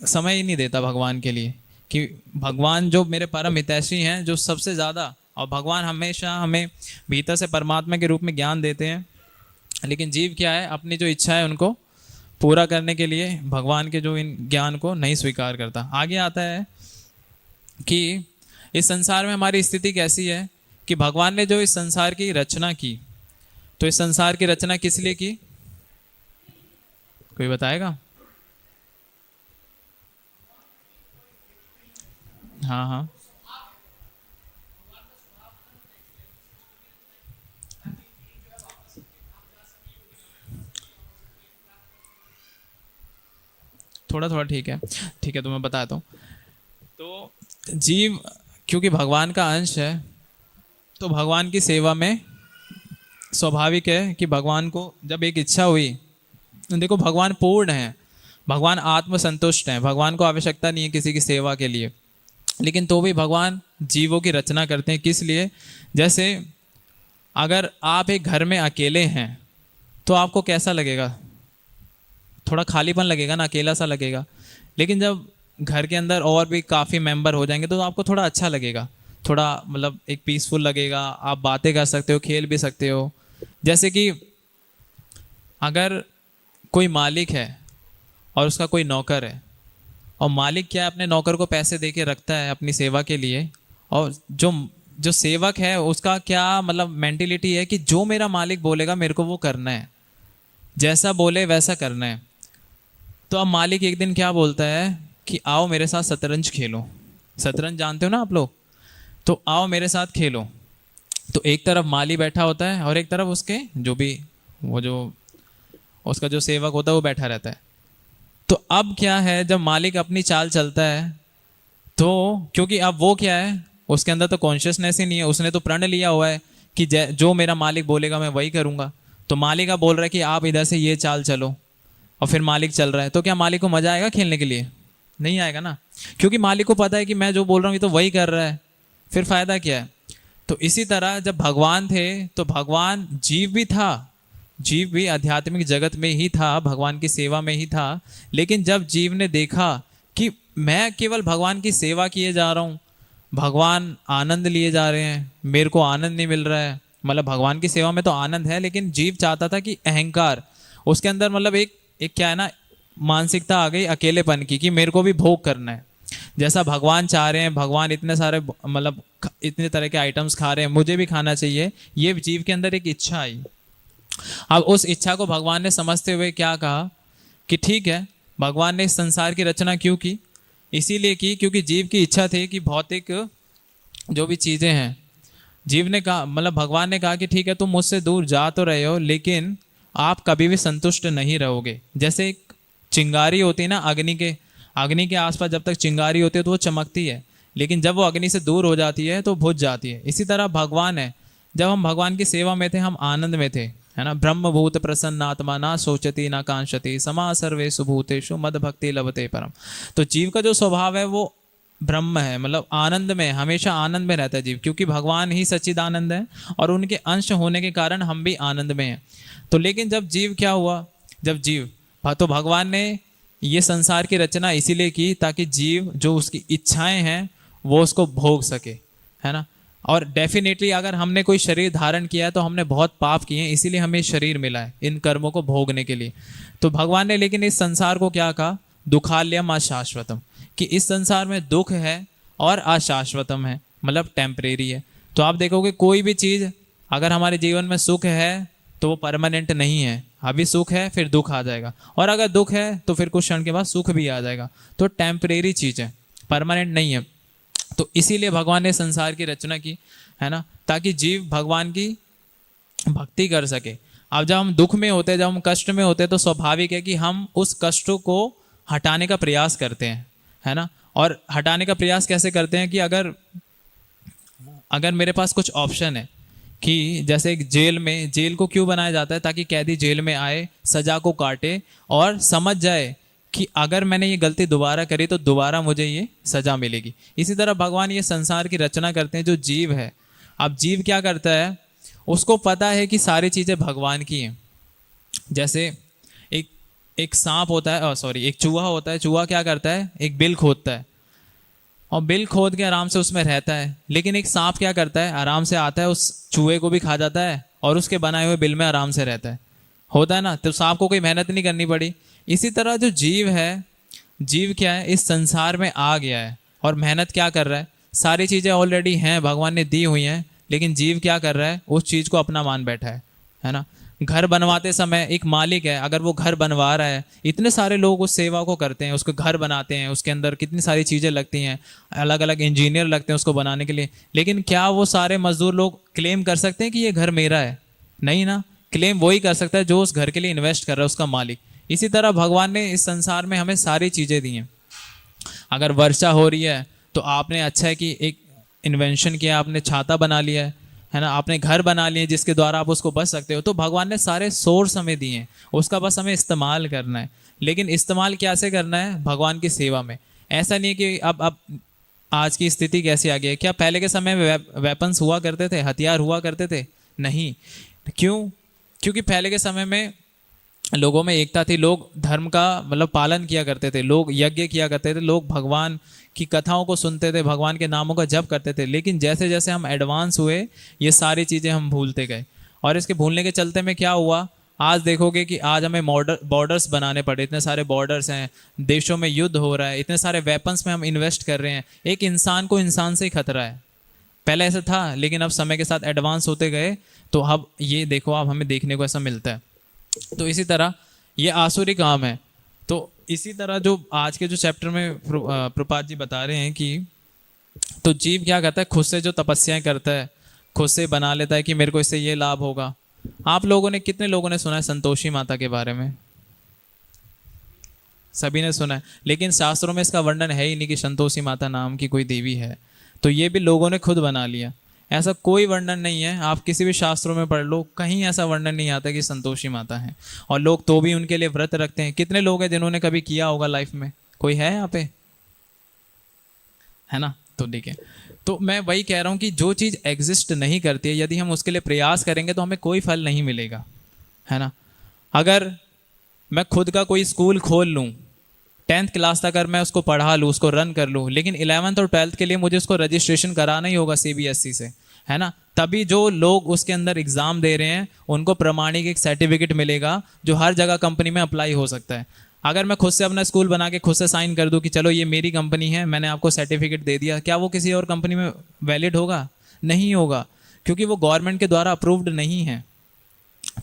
समय ही नहीं देता भगवान के लिए, कि भगवान जो मेरे परम हितैषी हैं, जो सबसे ज़्यादा, और भगवान हमेशा हमें भीतर से परमात्मा के रूप में ज्ञान देते हैं, लेकिन जीव क्या है, अपनी जो इच्छा है उनको पूरा करने के लिए भगवान के जो इन ज्ञान को नहीं स्वीकार करता। आगे आता है कि इस संसार में हमारी स्थिति कैसी है, कि भगवान ने जो इस संसार की रचना की, तो इस संसार की रचना किस लिए की? कोई बताएगा? हाँ हाँ। थोड़ा थोड़ा ठीक है, ठीक है, तो मैं बताता हूँ। तो जीव क्योंकि भगवान का अंश है, तो भगवान की सेवा में स्वाभाविक है कि भगवान को जब एक इच्छा हुई, देखो भगवान पूर्ण है, भगवान आत्मसंतुष्ट हैं, भगवान को आवश्यकता नहीं है किसी की सेवा के लिए, लेकिन तो भी भगवान जीवों की रचना करते हैं। किस लिए? जैसे अगर आप एक घर में अकेले हैं तो आपको कैसा लगेगा? थोड़ा खालीपन लगेगा ना, अकेला सा लगेगा। लेकिन जब घर के अंदर और भी काफ़ी मेंबर हो जाएंगे तो आपको थोड़ा अच्छा लगेगा, थोड़ा मतलब एक पीसफुल लगेगा, आप बातें कर सकते हो, खेल भी सकते हो। जैसे कि अगर कोई मालिक है और उसका कोई नौकर है, और मालिक क्या है, अपने नौकर को पैसे दे के रखता है अपनी सेवा के लिए, और जो जो सेवक है उसका क्या मतलब मेंटेलिटी है कि जो मेरा मालिक बोलेगा मेरे को वो करना है, जैसा बोले वैसा करना है। तो अब मालिक एक दिन क्या बोलता है कि आओ मेरे साथ शतरंज खेलो। शतरंज जानते हो ना आप लोग? तो आओ मेरे साथ खेलो। तो एक तरफ माली बैठा होता है और एक तरफ उसके जो भी वो जो उसका जो सेवक होता है वो बैठा रहता है। तो अब क्या है, जब मालिक अपनी चाल चलता है तो क्योंकि अब वो क्या है, उसके अंदर तो कॉन्शियसनेस ही नहीं है, उसने तो प्रण लिया हुआ है कि जो मेरा मालिक बोलेगा मैं वही करूंगा। तो मालिक अब बोल रहा है कि आप इधर से ये चाल चलो, और फिर मालिक चल रहा है, तो क्या मालिक को मजा आएगा खेलने के लिए? नहीं आएगा ना, क्योंकि मालिक को पता है कि मैं जो बोल रहा हूँ ये तो वही कर रहा है, फिर फायदा क्या है? तो इसी तरह जब भगवान थे तो भगवान जीव भी था, जीव भी आध्यात्मिक जगत में ही था, भगवान की सेवा में ही था। लेकिन जब जीव ने देखा कि मैं केवल भगवान की सेवा किए जा रहा हूँ, भगवान आनंद लिए जा रहे हैं, मेरे को आनंद नहीं मिल रहा है, मतलब भगवान की सेवा में तो आनंद है, लेकिन जीव चाहता था कि अहंकार उसके अंदर, मतलब एक एक क्या है ना, मानसिकता आ गई अकेलेपन की कि मेरे को भी भोग करना है, जैसा भगवान चाह रहे हैं, भगवान इतने सारे मतलब इतने तरह के आइटम्स खा रहे हैं, मुझे भी खाना चाहिए। ये जीव के अंदर एक इच्छा आई। अब उस इच्छा को भगवान ने समझते हुए क्या कहा कि ठीक है, भगवान ने इस संसार की रचना क्यों की? इसीलिए की क्योंकि जीव की इच्छा थी कि भौतिक जो भी चीज़ें हैं, जीव ने कहा, मतलब भगवान ने कहा कि ठीक है तुम मुझसे दूर जा तो रहे हो, लेकिन आप कभी भी संतुष्ट नहीं रहोगे। जैसे एक चिंगारी होती है ना, अग्नि के आसपास जब तक चिंगारी होती है तो वो चमकती है, लेकिन जब वो अग्नि से दूर हो जाती है तो बुझ जाती है। इसी तरह भगवान है, जब हम भगवान की सेवा में थे हम आनंद में थे, है ना। ब्रह्म भूत प्रसन्न आत्मा ना सोचती ना कांक्षति समा सर्वेषु भूतेषु मद भक्ति लभते परम। तो जीव का जो स्वभाव है वो ब्रह्म है, मतलब आनंद में, हमेशा आनंद में रहता है जीव, क्योंकि भगवान ही सच्चिदानंद है और उनके अंश होने के कारण हम भी आनंद में हैं। तो लेकिन जब जीव क्या हुआ, जब जीव तो भगवान ने ये संसार की रचना इसीलिए की ताकि जीव जो उसकी इच्छाएं हैं वो उसको भोग सके, है ना। और डेफिनेटली अगर हमने कोई शरीर धारण किया है तो हमने बहुत पाप किए हैं, इसीलिए हमें शरीर मिला है इन कर्मों को भोगने के लिए। तो भगवान ने लेकिन इस संसार को क्या कहा, दुखाल्यम अशाश्वतम, कि इस संसार में दुख है और अशाश्वतम है, मतलब टेम्परेरी है। तो आप देखोगे कोई भी चीज़ अगर हमारे जीवन में सुख है तो वो परमानेंट नहीं है, अभी सुख है फिर दुख आ जाएगा, और अगर दुख है तो फिर कुछ क्षण के बाद सुख भी आ जाएगा। तो टेम्परेरी चीज़ है, परमानेंट नहीं है। तो इसीलिए भगवान ने संसार की रचना की, है ना, ताकि जीव भगवान की भक्ति कर सके। अब जब हम दुख में होते हैं, जब हम कष्ट में होते हैं, तो स्वाभाविक है कि हम उस कष्टों को हटाने का प्रयास करते हैं, है ना। और हटाने का प्रयास कैसे करते हैं कि अगर मेरे पास कुछ ऑप्शन है, कि जैसे एक जेल को क्यों बनाया जाता है, ताकि कैदी जेल में आए, सजा को काटे और समझ जाए कि अगर मैंने ये गलती दोबारा करी तो दोबारा मुझे ये सजा मिलेगी। इसी तरह भगवान ये संसार की रचना करते हैं, जो जीव है। अब जीव क्या करता है, उसको पता है कि सारी चीज़ें भगवान की हैं। जैसे एक सांप होता है, सॉरी एक चूहा होता है, चूहा क्या करता है, एक बिल खोदता है और बिल खोद के आराम से उसमें रहता है। लेकिन एक सांप क्या करता है, आराम से आता है, उस चूहे को भी खा जाता है और उसके बनाए हुए बिल में आराम से रहता है, होता है ना। तो सांप को कोई मेहनत नहीं करनी पड़ी। इसी तरह जो जीव है, जीव क्या है, इस संसार में आ गया है और मेहनत क्या कर रहा है, सारी चीज़ें ऑलरेडी हैं, भगवान ने दी हुई हैं, लेकिन जीव क्या कर रहा है, उस चीज़ को अपना मान बैठा है ना। घर बनवाते समय एक मालिक है, अगर वो घर बनवा रहा है, इतने सारे लोग उस सेवा को करते हैं, उसको घर बनाते हैं, उसके अंदर कितनी सारी चीज़ें लगती हैं, अलग अलग इंजीनियर लगते हैं उसको बनाने के लिए, लेकिन क्या वो सारे मजदूर लोग क्लेम कर सकते हैं कि ये घर मेरा है? नहीं ना। क्लेम वही कर सकता है जो उस घर के लिए इन्वेस्ट कर रहा है, उसका मालिक। इसी तरह भगवान ने इस संसार में हमें सारी चीज़ें दी हैं। अगर वर्षा हो रही है तो आपने अच्छा है कि एक इन्वेंशन किया, आपने छाता बना लिया है ना, आपने घर बना लिए जिसके द्वारा आप उसको बच सकते हो। तो भगवान ने सारे सोर्स हमें दिए हैं, उसका बस हमें इस्तेमाल करना है। लेकिन इस्तेमाल कैसे करना है? भगवान की सेवा में। ऐसा नहीं है कि अब आज की स्थिति कैसी आ गई है, क्या पहले के समय में वेपन्स हुआ करते थे, हथियार हुआ करते थे? नहीं। क्यों? क्योंकि पहले के समय में लोगों में एकता थी, लोग धर्म का मतलब पालन किया करते थे, लोग यज्ञ किया करते थे, लोग भगवान की कथाओं को सुनते थे, भगवान के नामों का जप करते थे। लेकिन जैसे जैसे हम एडवांस हुए ये सारी चीज़ें हम भूलते गए, और इसके भूलने के चलते में क्या हुआ, आज देखोगे कि आज हमें बॉर्डर्स बनाने पड़े, इतने सारे बॉर्डर्स हैं, देशों में युद्ध हो रहा है, इतने सारे वेपन्स में हम इन्वेस्ट कर रहे हैं। एक इंसान को इंसान से ही खतरा है। पहले ऐसा था, लेकिन अब समय के साथ एडवांस होते गए तो अब ये देखो, अब हमें देखने को ऐसा मिलता है। तो इसी तरह ये आसुरी काम है। तो इसी तरह जो आज के जो चैप्टर में प्रभुपाद जी बता रहे हैं कि तो जीव क्या करता है, खुद से जो तपस्याएं करता है, खुद से बना लेता है कि मेरे को इससे ये लाभ होगा। आप लोगों ने, कितने लोगों ने सुना है संतोषी माता के बारे में? सभी ने सुना है, लेकिन शास्त्रों में इसका वर्णन है ही नहीं कि संतोषी माता नाम की कोई देवी है। तो ये भी लोगों ने खुद बना लिया, ऐसा कोई वर्णन नहीं है। आप किसी भी शास्त्रों में पढ़ लो, कहीं ऐसा वर्णन नहीं आता कि संतोषी माता है। और लोग तो भी उनके लिए व्रत रखते हैं। कितने लोग हैं जिन्होंने कभी किया होगा लाइफ में? कोई है यहाँ पे? है ना? तो देखिए, तो मैं वही कह रहा हूँ कि जो चीज़ एग्जिस्ट नहीं करती है, यदि हम उसके लिए प्रयास करेंगे तो हमें कोई फल नहीं मिलेगा, है ना। अगर मैं खुद का कोई स्कूल खोल लूँ, 10th क्लास तक अगर मैं उसको पढ़ा लूँ, उसको रन कर लूँ, लेकिन 11th और 12th के लिए मुझे उसको रजिस्ट्रेशन कराना ही होगा CBSE से, है ना। तभी जो लोग उसके अंदर एग्ज़ाम दे रहे हैं उनको प्रमाणिक एक सर्टिफिकेट मिलेगा जो हर जगह कंपनी में अप्लाई हो सकता है। अगर मैं खुद से अपना स्कूल बना के खुद से साइन कर दूं कि चलो ये मेरी कंपनी है, मैंने आपको सर्टिफिकेट दे दिया, क्या वो किसी और कंपनी में वैलिड होगा? नहीं होगा, क्योंकि वो गवर्नमेंट के द्वारा अप्रूव्ड नहीं है।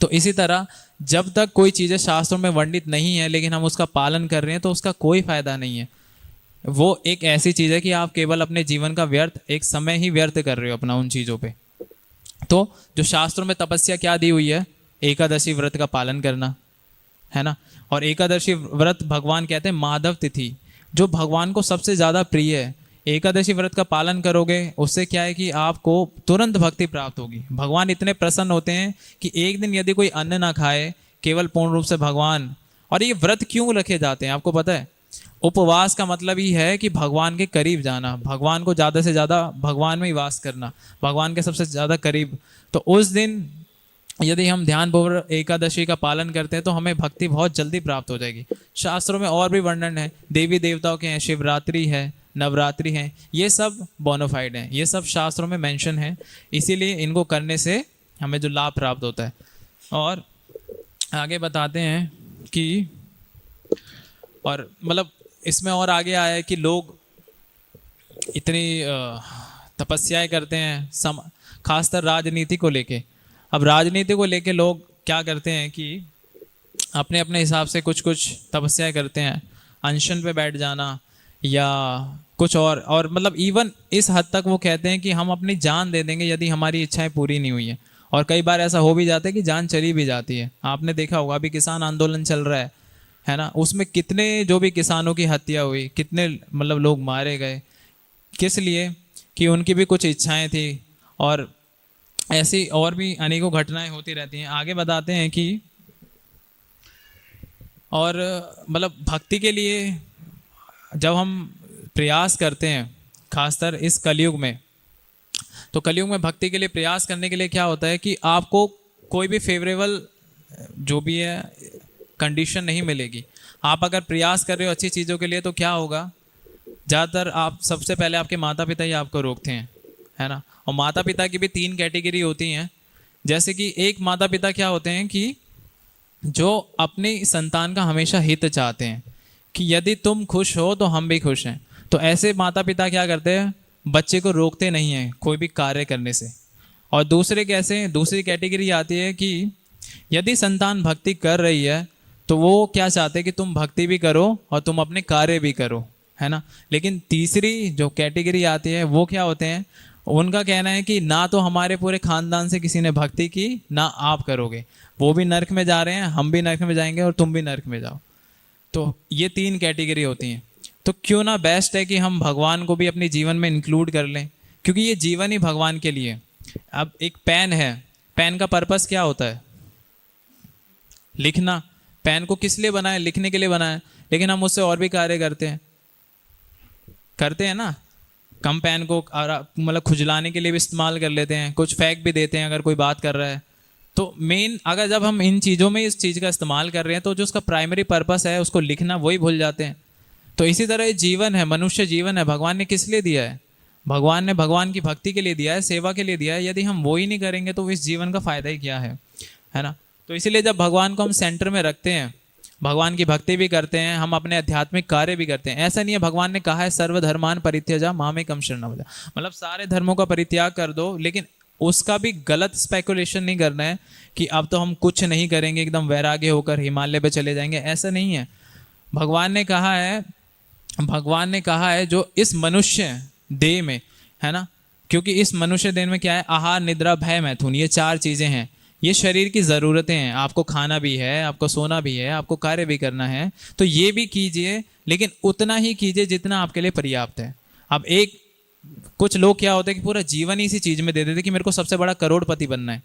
तो इसी तरह जब तक कोई चीज़ें शास्त्रों में वर्णित नहीं है लेकिन हम उसका पालन कर रहे हैं तो उसका कोई फायदा नहीं है। वो एक ऐसी चीज़ है कि आप केवल अपने जीवन का व्यर्थ, एक समय ही व्यर्थ कर रहे हो अपना उन चीज़ों पे। तो जो शास्त्रों में तपस्या क्या दी हुई है? एकादशी व्रत का पालन करना, है ना। और एकादशी व्रत भगवान कहते हैं माधव तिथि, जो भगवान को सबसे ज़्यादा प्रिय है। एकादशी व्रत का पालन करोगे, उससे क्या है कि आपको तुरंत भक्ति प्राप्त होगी। भगवान इतने प्रसन्न होते हैं कि एक दिन यदि कोई अन्न ना खाए, केवल पूर्ण रूप से भगवान। और ये व्रत क्यों रखे जाते हैं आपको पता है? उपवास का मतलब ही है कि भगवान के करीब जाना, भगवान को ज़्यादा से ज़्यादा भगवान में ही वास करना, भगवान के सबसे ज़्यादा करीब। तो उस दिन यदि हम ध्यानपूर्वक एकादशी का पालन करते हैं तो हमें भक्ति बहुत जल्दी प्राप्त हो जाएगी। शास्त्रों में और भी वर्णन है, देवी देवताओं के हैं, शिवरात्रि है, नवरात्रि है, ये सब बोनाफाइड हैं, ये सब शास्त्रों में मेंशन है। इसीलिए इनको करने से हमें जो लाभ प्राप्त होता है। और आगे बताते हैं कि और मतलब इसमें और आगे आया है कि लोग इतनी तपस्याएं करते हैं, खासकर राजनीति को लेके। अब राजनीति को लेके लोग क्या करते हैं कि अपने अपने हिसाब से कुछ कुछ तपस्याएं करते हैं, अनशन पे बैठ जाना या कुछ और मतलब इवन इस हद तक वो कहते हैं कि हम अपनी जान दे देंगे यदि हमारी इच्छाएं पूरी नहीं हुई है। और कई बार ऐसा हो भी जाता है कि जान चली भी जाती है। आपने देखा होगा अभी किसान आंदोलन चल रहा है ना, उसमें कितने जो भी किसानों की हत्या हुई, कितने मतलब लोग मारे गए, किस लिए? कि उनकी भी कुछ इच्छाएं थी। और ऐसी और भी अनेकों घटनाएं होती रहती हैं। आगे बताते हैं कि और मतलब भक्ति के लिए जब हम प्रयास करते हैं, खासकर इस कलयुग में, तो कलयुग में भक्ति के लिए प्रयास करने के लिए क्या होता है कि आपको कोई भी फेवरेबल जो भी है कंडीशन नहीं मिलेगी। आप अगर प्रयास कर रहे हो अच्छी चीज़ों के लिए तो क्या होगा, ज़्यादातर आप सबसे पहले आपके माता पिता ही आपको रोकते हैं, है ना। और माता पिता की भी 3 कैटेगरी होती हैं। जैसे कि एक माता पिता क्या होते हैं कि जो अपनी संतान का हमेशा हित चाहते हैं कि यदि तुम खुश हो तो हम भी खुश हैं। तो ऐसे माता पिता क्या करते हैं, बच्चे को रोकते नहीं हैं कोई भी कार्य करने से। और दूसरे कैसे, दूसरी कैटेगरी आती है कि यदि संतान भक्ति कर रही है तो वो क्या चाहते हैं कि तुम भक्ति भी करो और तुम अपने कार्य भी करो, है ना। लेकिन तीसरी जो कैटेगरी आती है वो क्या होते हैं, उनका कहना है कि ना तो हमारे पूरे खानदान से किसी ने भक्ति की, ना आप करोगे, वो भी नरक में जा रहे हैं, हम भी नरक में जाएंगे और तुम भी नरक में जाओ। तो ये 3 कैटेगरी होती हैं। तो क्यों ना बेस्ट है कि हम भगवान को भी अपने जीवन में इंक्लूड कर लें, क्योंकि ये जीवन ही भगवान के लिए। अब एक पेन है, पेन का पर्पस क्या होता है? लिखना। पेन को किस लिए बनाया? लिखने के लिए बनाया। लेकिन हम उससे और भी कार्य करते हैं ना। कम पेन को मतलब खुजलाने के लिए भी इस्तेमाल कर लेते हैं, कुछ फेंक भी देते हैं अगर कोई बात कर रहा है। तो मेन अगर जब हम इन चीज़ों में इस चीज़ का इस्तेमाल कर रहे हैं तो जो उसका प्राइमरी पर्पस है उसको लिखना, वही भूल जाते हैं। तो इसी तरह ये जीवन है, मनुष्य जीवन है, भगवान ने किस लिए दिया है? भगवान ने भगवान की भक्ति के लिए दिया है, सेवा के लिए दिया है। यदि हम वो ही नहीं करेंगे तो इस जीवन का फायदा ही क्या है ना। तो इसीलिए जब भगवान को हम सेंटर में रखते हैं, भगवान की भक्ति भी करते हैं, हम अपने आध्यात्मिक कार्य भी करते हैं। ऐसा नहीं है, भगवान ने कहा है सर्वधर्मान परित्यजा मामेकं शरणं व्रज, मतलब सारे धर्मों का परित्याग कर दो, लेकिन उसका भी गलत स्पेकुलेशन नहीं करना है कि अब तो हम कुछ नहीं करेंगे, एकदम वैराग्य होकर हिमालय पे चले जाएंगे, ऐसा नहीं है। भगवान ने कहा है जो इस मनुष्य देह में है ना, क्योंकि इस मनुष्य देह में क्या है? आहार, निद्रा, भय, मैथुन, ये 4 चीजें हैं। ये शरीर की ज़रूरतें हैं। आपको खाना भी है, आपको सोना भी है, आपको कार्य भी करना है, तो ये भी कीजिए, लेकिन उतना ही कीजिए जितना आपके लिए पर्याप्त है। अब कुछ लोग क्या होते हैं कि पूरा जीवन ही इसी चीज़ में दे देते कि मेरे को सबसे बड़ा करोड़पति बनना है।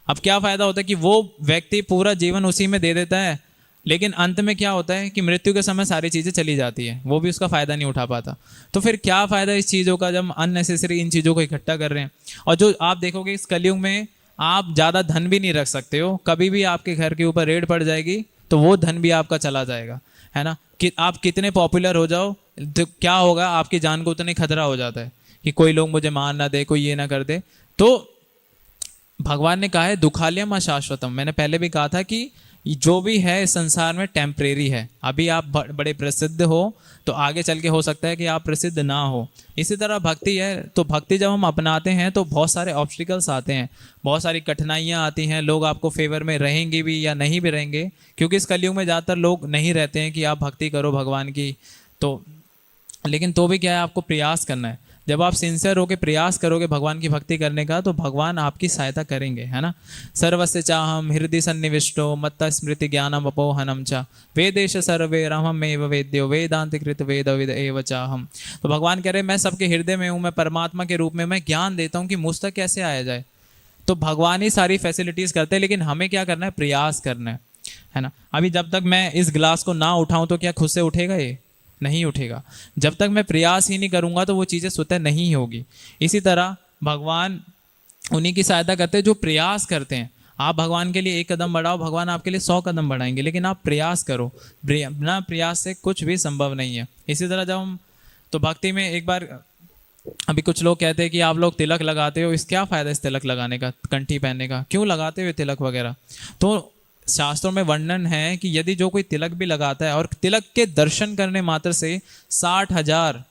अब क्या फ़ायदा होता है कि वो व्यक्ति पूरा जीवन उसी में दे देता है, लेकिन अंत में क्या होता है कि मृत्यु के समय सारी चीज़ें चली जाती है, वो भी उसका फ़ायदा नहीं उठा पाता। तो फिर क्या फ़ायदा इस चीज़ों का जब हम अननेसेसरी इन चीज़ों को इकट्ठा कर रहे हैं। और जो आप देखोगे इस कलयुग में आप ज़्यादा धन भी नहीं रख सकते हो, कभी भी आपके घर के ऊपर रेड पड़ जाएगी तो वो धन भी आपका चला जाएगा, है ना। कि आप कितने पॉपुलर हो जाओ तो क्या होगा, आपकी जान को उतना ही खतरा हो जाता है कि कोई लोग मुझे मार ना दे, कोई ये ना कर दे। तो भगवान ने कहा है दुखालयम अशाश्वतम। मैंने पहले भी कहा था कि जो भी है इस संसार में टेम्परेरी है। अभी आप बड़े प्रसिद्ध हो तो आगे चल के हो सकता है कि आप प्रसिद्ध ना हो। इसी तरह भक्ति है, तो भक्ति जब हम अपनाते हैं तो बहुत सारे ऑब्स्टिकल्स आते हैं, बहुत सारी कठिनाइयाँ आती हैं। लोग आपको फेवर में रहेंगे भी या नहीं भी रहेंगे, क्योंकि इस कलयुग में ज़्यादातर लोग नहीं रहते हैं कि आप भक्ति करो भगवान की। तो लेकिन तो भी क्या है, आपको प्रयास करना है। जब आप सिंसियर होकर प्रयास करोगे भगवान की भक्ति करने का तो भगवान आपकी सहायता करेंगे, है ना। सर्वस्य चाहम हृदय सन्निविष्टो मत्ता स्मृति ज्ञानम अपोहनम च वेदेश सर्वे राममेव वेद्यो वेदांत कृत वेद विद एव चाहम। तो भगवान कह रहे मैं सबके हृदय में हूँ, मैं परमात्मा के रूप में मैं ज्ञान देता हूँ कि मुझ तक कैसे आया जाए। तो भगवान ही सारी फैसिलिटीज़ करते हैं, लेकिन हमें क्या करना है, प्रयास करना है ना। अभी जब तक मैं इस गिलास को ना उठाऊं तो क्या खुद से उठेगा? ये नहीं उठेगा। जब तक मैं प्रयास ही नहीं करूंगा तो वो चीज़ें स्वतः नहीं होगी। इसी तरह भगवान उन्हीं की सहायता करते हैं जो प्रयास करते हैं। आप भगवान के लिए 1 कदम बढ़ाओ, भगवान आपके लिए 100 कदम बढ़ाएंगे, लेकिन आप प्रयास करो। बिना प्रयास से कुछ भी संभव नहीं है। इसी तरह जब हम तो भक्ति में एक बार, अभी कुछ लोग कहते हैं कि आप लोग तिलक लगाते हो, इस क्या फ़ायदा इस तिलक लगाने का, कंठी पहनने का, क्यों लगाते हो तिलक वगैरह। तो शास्त्रों में वर्णन है कि यदि जो कोई तिलक भी लगाता है और तिलक के दर्शन करने मात्र से 60,000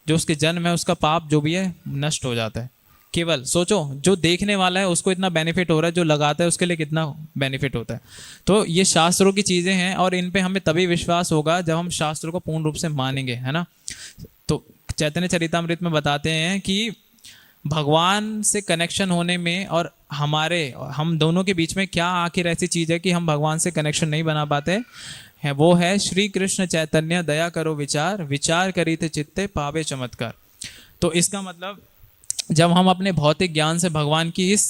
जो उसके जन्म है उसका पाप जो भी है नष्ट हो जाता है। केवल सोचो, जो देखने वाला है उसको इतना बेनिफिट हो रहा है, जो लगाता है उसके लिए कितना बेनिफिट होता है। तो ये शास्त्रों की चीज़ें हैं और इन पे हमें तभी विश्वास होगा जब हम शास्त्रों को पूर्ण रूप से मानेंगे, है ना। तो चैतन्य चरितामृत में बताते हैं कि भगवान से कनेक्शन होने में और हम दोनों के बीच में क्या आखिर ऐसी चीज़ है कि हम भगवान से कनेक्शन नहीं बना पाते है। वो है श्री कृष्ण चैतन्य दया करो विचार, विचार करी थे चित्ते पावे चमत्कार। तो इसका मतलब जब हम अपने भौतिक ज्ञान से भगवान की इस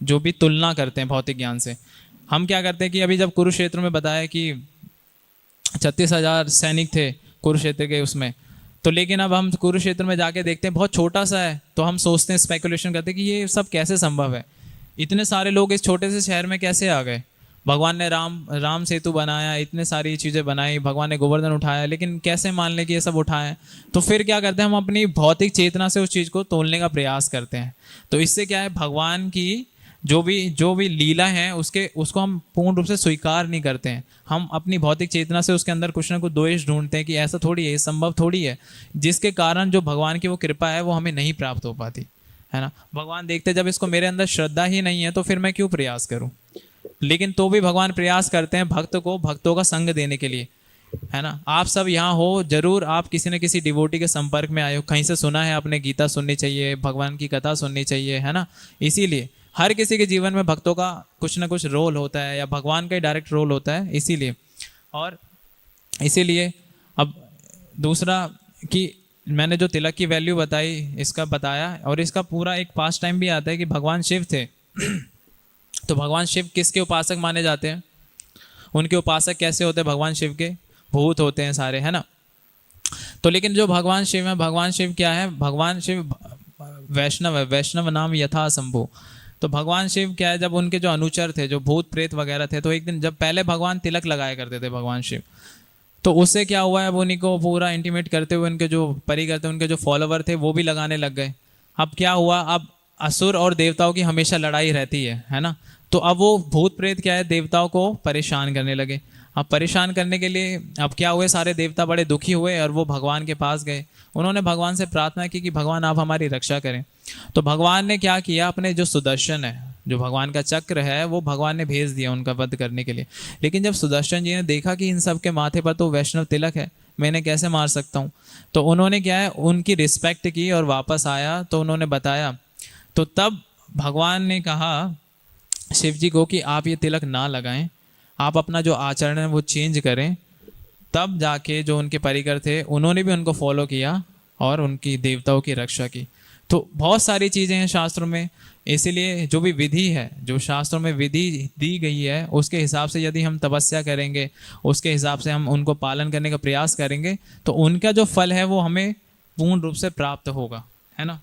जो भी तुलना करते हैं भौतिक ज्ञान से, हम क्या करते हैं कि अभी जब कुरुक्षेत्र में बताया कि 36,000 सैनिक थे कुरुक्षेत्र के उसमें, तो लेकिन अब हम कुरुक्षेत्र में जाके देखते हैं बहुत छोटा सा है, तो हम सोचते हैं, स्पेकुलेशन करते हैं कि ये सब कैसे संभव है, इतने सारे लोग इस छोटे से शहर में कैसे आ गए। भगवान ने राम सेतु बनाया, इतने सारी चीज़ें बनाई, भगवान ने गोवर्धन उठाया, लेकिन कैसे मान लें कि ये सब उठाए। तो फिर क्या करते हैं, हम अपनी भौतिक चेतना से उस चीज़ को तोलने का प्रयास करते हैं। तो इससे क्या है, भगवान की जो भी लीला है उसको हम पूर्ण रूप से स्वीकार नहीं करते हैं। हम अपनी भौतिक चेतना से उसके अंदर कुछ ना कुछ दोष ढूंढते हैं कि ऐसा थोड़ी है, ये संभव थोड़ी है, जिसके कारण जो भगवान की वो कृपा है वो हमें नहीं प्राप्त हो पाती, है ना। भगवान देखते जब इसको मेरे अंदर श्रद्धा ही नहीं है तो फिर मैं क्यों प्रयास करूं। लेकिन तो भी भगवान प्रयास करते हैं भक्तों का संग देने के लिए। है ना। आप सब यहाँ हो, जरूर आप किसी न किसी डिवोटी के संपर्क में आए हो, कहीं से सुना है आपने गीता सुननी चाहिए, भगवान की कथा सुननी चाहिए, है ना। इसीलिए हर किसी के जीवन में भक्तों का कुछ ना कुछ रोल होता है, या भगवान का ही डायरेक्ट रोल होता है, इसीलिए। और इसीलिए अब दूसरा कि मैंने जो तिलक की वैल्यू बताई, इसका बताया, और इसका पूरा एक पास टाइम भी आता है कि भगवान शिव थे। तो भगवान शिव किसके उपासक माने जाते हैं? उनके उपासक कैसे होते हैं? भगवान शिव के भूत होते हैं सारे, है ना। तो लेकिन जो भगवान शिव है, भगवान शिव क्या है? भगवान शिव वैष्णव है, वैष्णव नाम यथा शंभु। तो भगवान शिव क्या है, जब उनके जो अनुचर थे, जो भूत प्रेत वगैरह थे, तो एक दिन जब पहले भगवान तिलक लगाया करते थे भगवान शिव, तो उससे क्या हुआ है, अब उन्हीं को पूरा इंटीमेट करते हुए उनके जो परिकर थे, उनके जो फॉलोवर थे, वो भी लगाने लग गए। अब क्या हुआ, अब असुर और देवताओं की हमेशा लड़ाई रहती है ना। तो अब वो भूत प्रेत क्या है, देवताओं को परेशान करने लगे। अब परेशान करने के लिए अब क्या हुए, सारे देवता बड़े दुखी हुए और वो भगवान के पास गए। उन्होंने भगवान से प्रार्थना की कि भगवान आप हमारी रक्षा करें। तो भगवान ने क्या किया, अपने जो सुदर्शन है, जो भगवान का चक्र है, वो भगवान ने भेज दिया उनका वध करने के लिए। लेकिन जब सुदर्शन जी ने देखा कि इन सब के माथे पर तो वैष्णव तिलक है, मैं इन्हें कैसे मार सकता हूँ, तो उन्होंने क्या है, उनकी रिस्पेक्ट की और वापस आया। तो उन्होंने बताया, तो तब भगवान ने कहा शिव जी को कि आप ये तिलक ना लगाएं, आप अपना जो आचरण है वो चेंज करें। तब जाके जो उनके परिकर थे, उन्होंने भी उनको फॉलो किया और उनकी देवताओं की रक्षा की। तो बहुत सारी चीज़ें हैं शास्त्रों में, इसीलिए जो भी विधि है, जो शास्त्रों में विधि दी गई है, उसके हिसाब से यदि हम तपस्या करेंगे, उसके हिसाब से हम उनको पालन करने का प्रयास करेंगे, तो उनका जो फल है वो हमें पूर्ण रूप से प्राप्त होगा, है ना।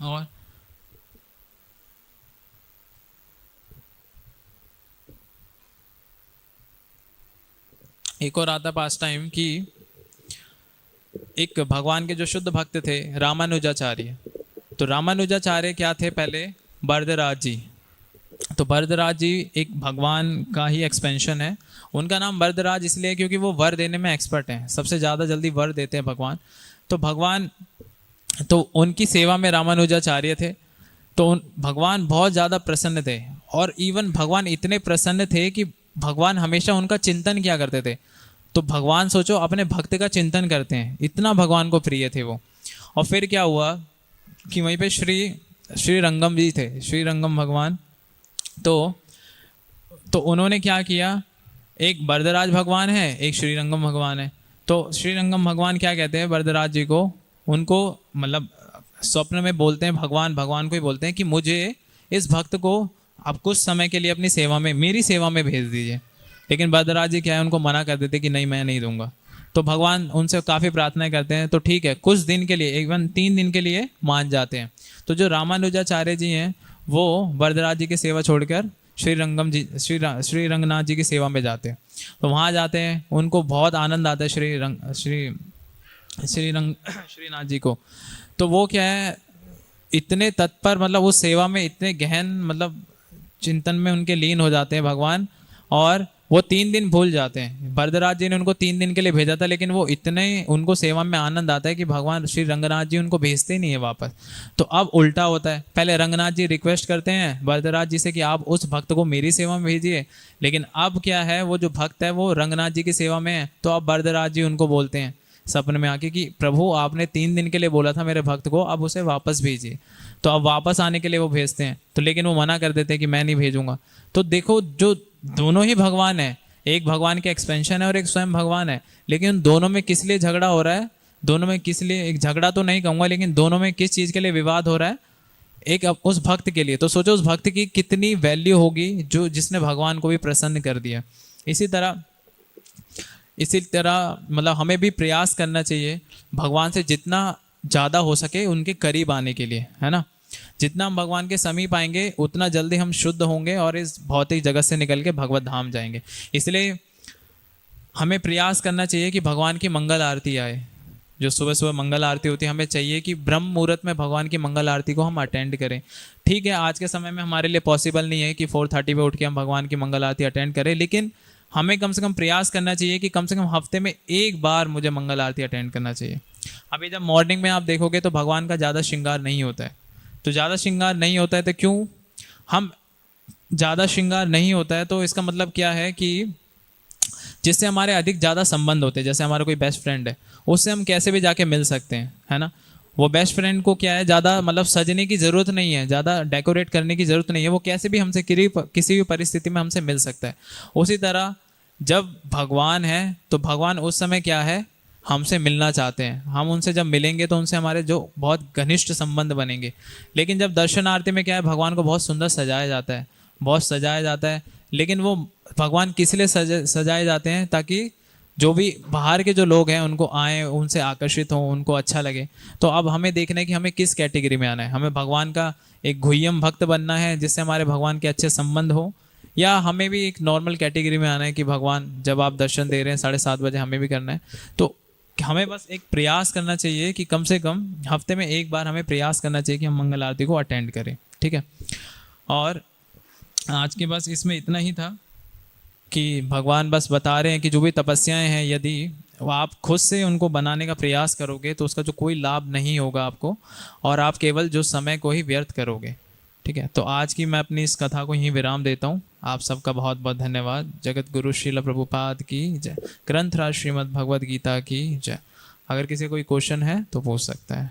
और एक और आता पास टाइम कि एक भगवान के जो शुद्ध भक्त थे रामानुजाचार्य। तो रामानुजाचार्य क्या थे, पहले वरदराज जी। तो वरदराज जी एक भगवान का ही एक्सपेंशन है। उनका नाम वरदराज इसलिए क्योंकि वो वर देने में एक्सपर्ट हैं, सबसे ज़्यादा जल्दी वर देते हैं भगवान। तो भगवान, तो उनकी सेवा में रामानुजाचार्य थे। तो भगवान बहुत ज़्यादा प्रसन्न थे, और इवन भगवान इतने प्रसन्न थे कि भगवान हमेशा उनका चिंतन किया करते थे। तो भगवान सोचो अपने भक्त का चिंतन करते हैं, इतना भगवान को प्रिय थे वो। और फिर क्या हुआ कि वहीं पे श्री रंगम जी थे, श्री रंगम भगवान। तो उन्होंने क्या किया, एक वरदराज भगवान है, एक श्रीरंगम भगवान है। तो श्रीरंगम भगवान क्या कहते हैं वरदराज जी को, उनको मतलब स्वप्न में बोलते हैं, भगवान को ही बोलते हैं कि मुझे इस भक्त को आप कुछ समय के लिए अपनी सेवा में, मेरी सेवा में भेज दीजिए। लेकिन वरदराज जी क्या है, उनको मना कर देते कि नहीं, मैं नहीं दूंगा। तो भगवान उनसे काफ़ी प्रार्थनाएं करते हैं, तो ठीक है, कुछ दिन के लिए, इवन 3 दिन के लिए मान जाते हैं। तो जो रामानुजाचार्य जी हैं, वो वरदराज जी की सेवा छोड़कर श्री रंगनाथ जी की सेवा में जाते हैं। तो वहाँ जाते हैं, उनको बहुत आनंद आता है श्रीनाथ जी को। तो वो क्या है, इतने तत्पर, मतलब उस सेवा में इतने गहन, मतलब चिंतन में उनके लीन हो जाते हैं भगवान, और वो 3 दिन भूल जाते हैं। वरदराज जी ने उनको 3 दिन के लिए भेजा था, लेकिन वो इतने, उनको सेवा में आनंद आता है कि भगवान श्री रंगनाथ जी उनको भेजते ही नहीं है वापस। तो अब उल्टा होता है, पहले रंगनाथ जी रिक्वेस्ट करते हैं वरदराज जी से कि आप उस भक्त को मेरी सेवा में भेजिए। लेकिन अब क्या है, वो जो भक्त है वो रंगनाथ जी की सेवा में है। तो अब वरदराज जी उनको बोलते हैं सपने में आके कि प्रभु आपने 3 दिन के लिए बोला था मेरे भक्त को, अब उसे वापस भेजिए। तो अब वापस आने के लिए वो भेजते हैं, तो लेकिन वो मना कर देते हैं कि मैं नहीं भेजूंगा। तो देखो, जो दोनों ही भगवान है, एक भगवान के एक्सपेंशन है और एक स्वयं भगवान है, लेकिन दोनों में किस लिए झगड़ा हो रहा है, दोनों में किस लिए, एक झगड़ा तो नहीं कहूंगा, लेकिन दोनों में किस चीज़ के लिए विवाद हो रहा है, एक उस भक्त के लिए। तो सोचो उस भक्त की कितनी वैल्यू होगी, जो जिसने भगवान को भी प्रसन्न कर दिया। इसी तरह मतलब हमें भी प्रयास करना चाहिए भगवान से जितना ज़्यादा हो सके उनके करीब आने के लिए, है ना। जितना हम भगवान के समीप आएंगे उतना जल्दी हम शुद्ध होंगे और इस भौतिक जगत से निकल के भगवत धाम जाएंगे। इसलिए हमें प्रयास करना चाहिए कि भगवान की मंगल आरती आए। जो सुबह सुबह मंगल आरती होती है, हमें चाहिए कि ब्रह्म मुहूर्त में भगवान की मंगल आरती को हम अटेंड करें। ठीक है, आज के समय में हमारे लिए पॉसिबल नहीं है कि 4:30 पे उठ के हम भगवान की मंगल आरती अटेंड करें, लेकिन हमें कम से कम प्रयास करना चाहिए कि कम से कम हफ्ते में एक बार मुझे मंगल आरती अटेंड करना चाहिए। अभी जब मॉर्निंग में आप देखोगे तो भगवान का ज़्यादा श्रृंगार नहीं होता है। तो ज़्यादा श्रृंगार नहीं होता है तो क्यों, हम ज़्यादा श्रृंगार नहीं होता है तो इसका मतलब क्या है कि जिससे हमारे अधिक ज़्यादा संबंध होते हैं। जैसे हमारा कोई बेस्ट फ्रेंड है, उससे हम कैसे भी जाके मिल सकते हैं, है ना। वो बेस्ट फ्रेंड को क्या है, ज़्यादा मतलब सजने की ज़रूरत नहीं है, ज़्यादा डेकोरेट करने की ज़रूरत नहीं है, वो कैसे भी हमसे किसी भी परिस्थिति में हमसे मिल सकता है। उसी तरह जब भगवान है तो भगवान उस समय क्या है, हमसे मिलना चाहते हैं। हम उनसे जब मिलेंगे तो उनसे हमारे जो बहुत घनिष्ठ संबंध बनेंगे। लेकिन जब दर्शन आरती में क्या है, भगवान को बहुत सुंदर सजाया जाता है, बहुत सजाया जाता है। लेकिन वो भगवान किस लिए सजाए जाते हैं, ताकि जो भी बाहर के जो लोग हैं उनको आए, उनसे आकर्षित हों, उनको अच्छा लगे। तो अब हमें देखना है कि हमें किस कैटेगरी में आना है। हमें भगवान का एक गुह्यम भक्त बनना है जिससे हमारे भगवान के अच्छे संबंध हो, या हमें भी एक नॉर्मल कैटेगरी में आना है कि भगवान जब आप दर्शन दे रहे हैं 7:30 बजे हमें भी करना है। तो हमें बस एक प्रयास करना चाहिए कि कम से कम हफ्ते में एक बार हमें प्रयास करना चाहिए कि हम मंगल आरती को अटेंड करें, ठीक है। और आज के बस इसमें इतना ही था कि भगवान बस बता रहे हैं कि जो भी तपस्याएं हैं, यदि आप खुद से उनको बनाने का प्रयास करोगे तो उसका जो कोई लाभ नहीं होगा आपको, और आप केवल जो समय को ही व्यर्थ करोगे, ठीक है। तो आज की मैं अपनी इस कथा को यहीं विराम देता हूँ। आप सबका बहुत बहुत धन्यवाद। जगत गुरु श्रील प्रभुपाद की जय। ग्रंथराज श्रीमद् भगवद गीता की जय। अगर किसी को कोई क्वेश्चन है तो पूछ सकता है।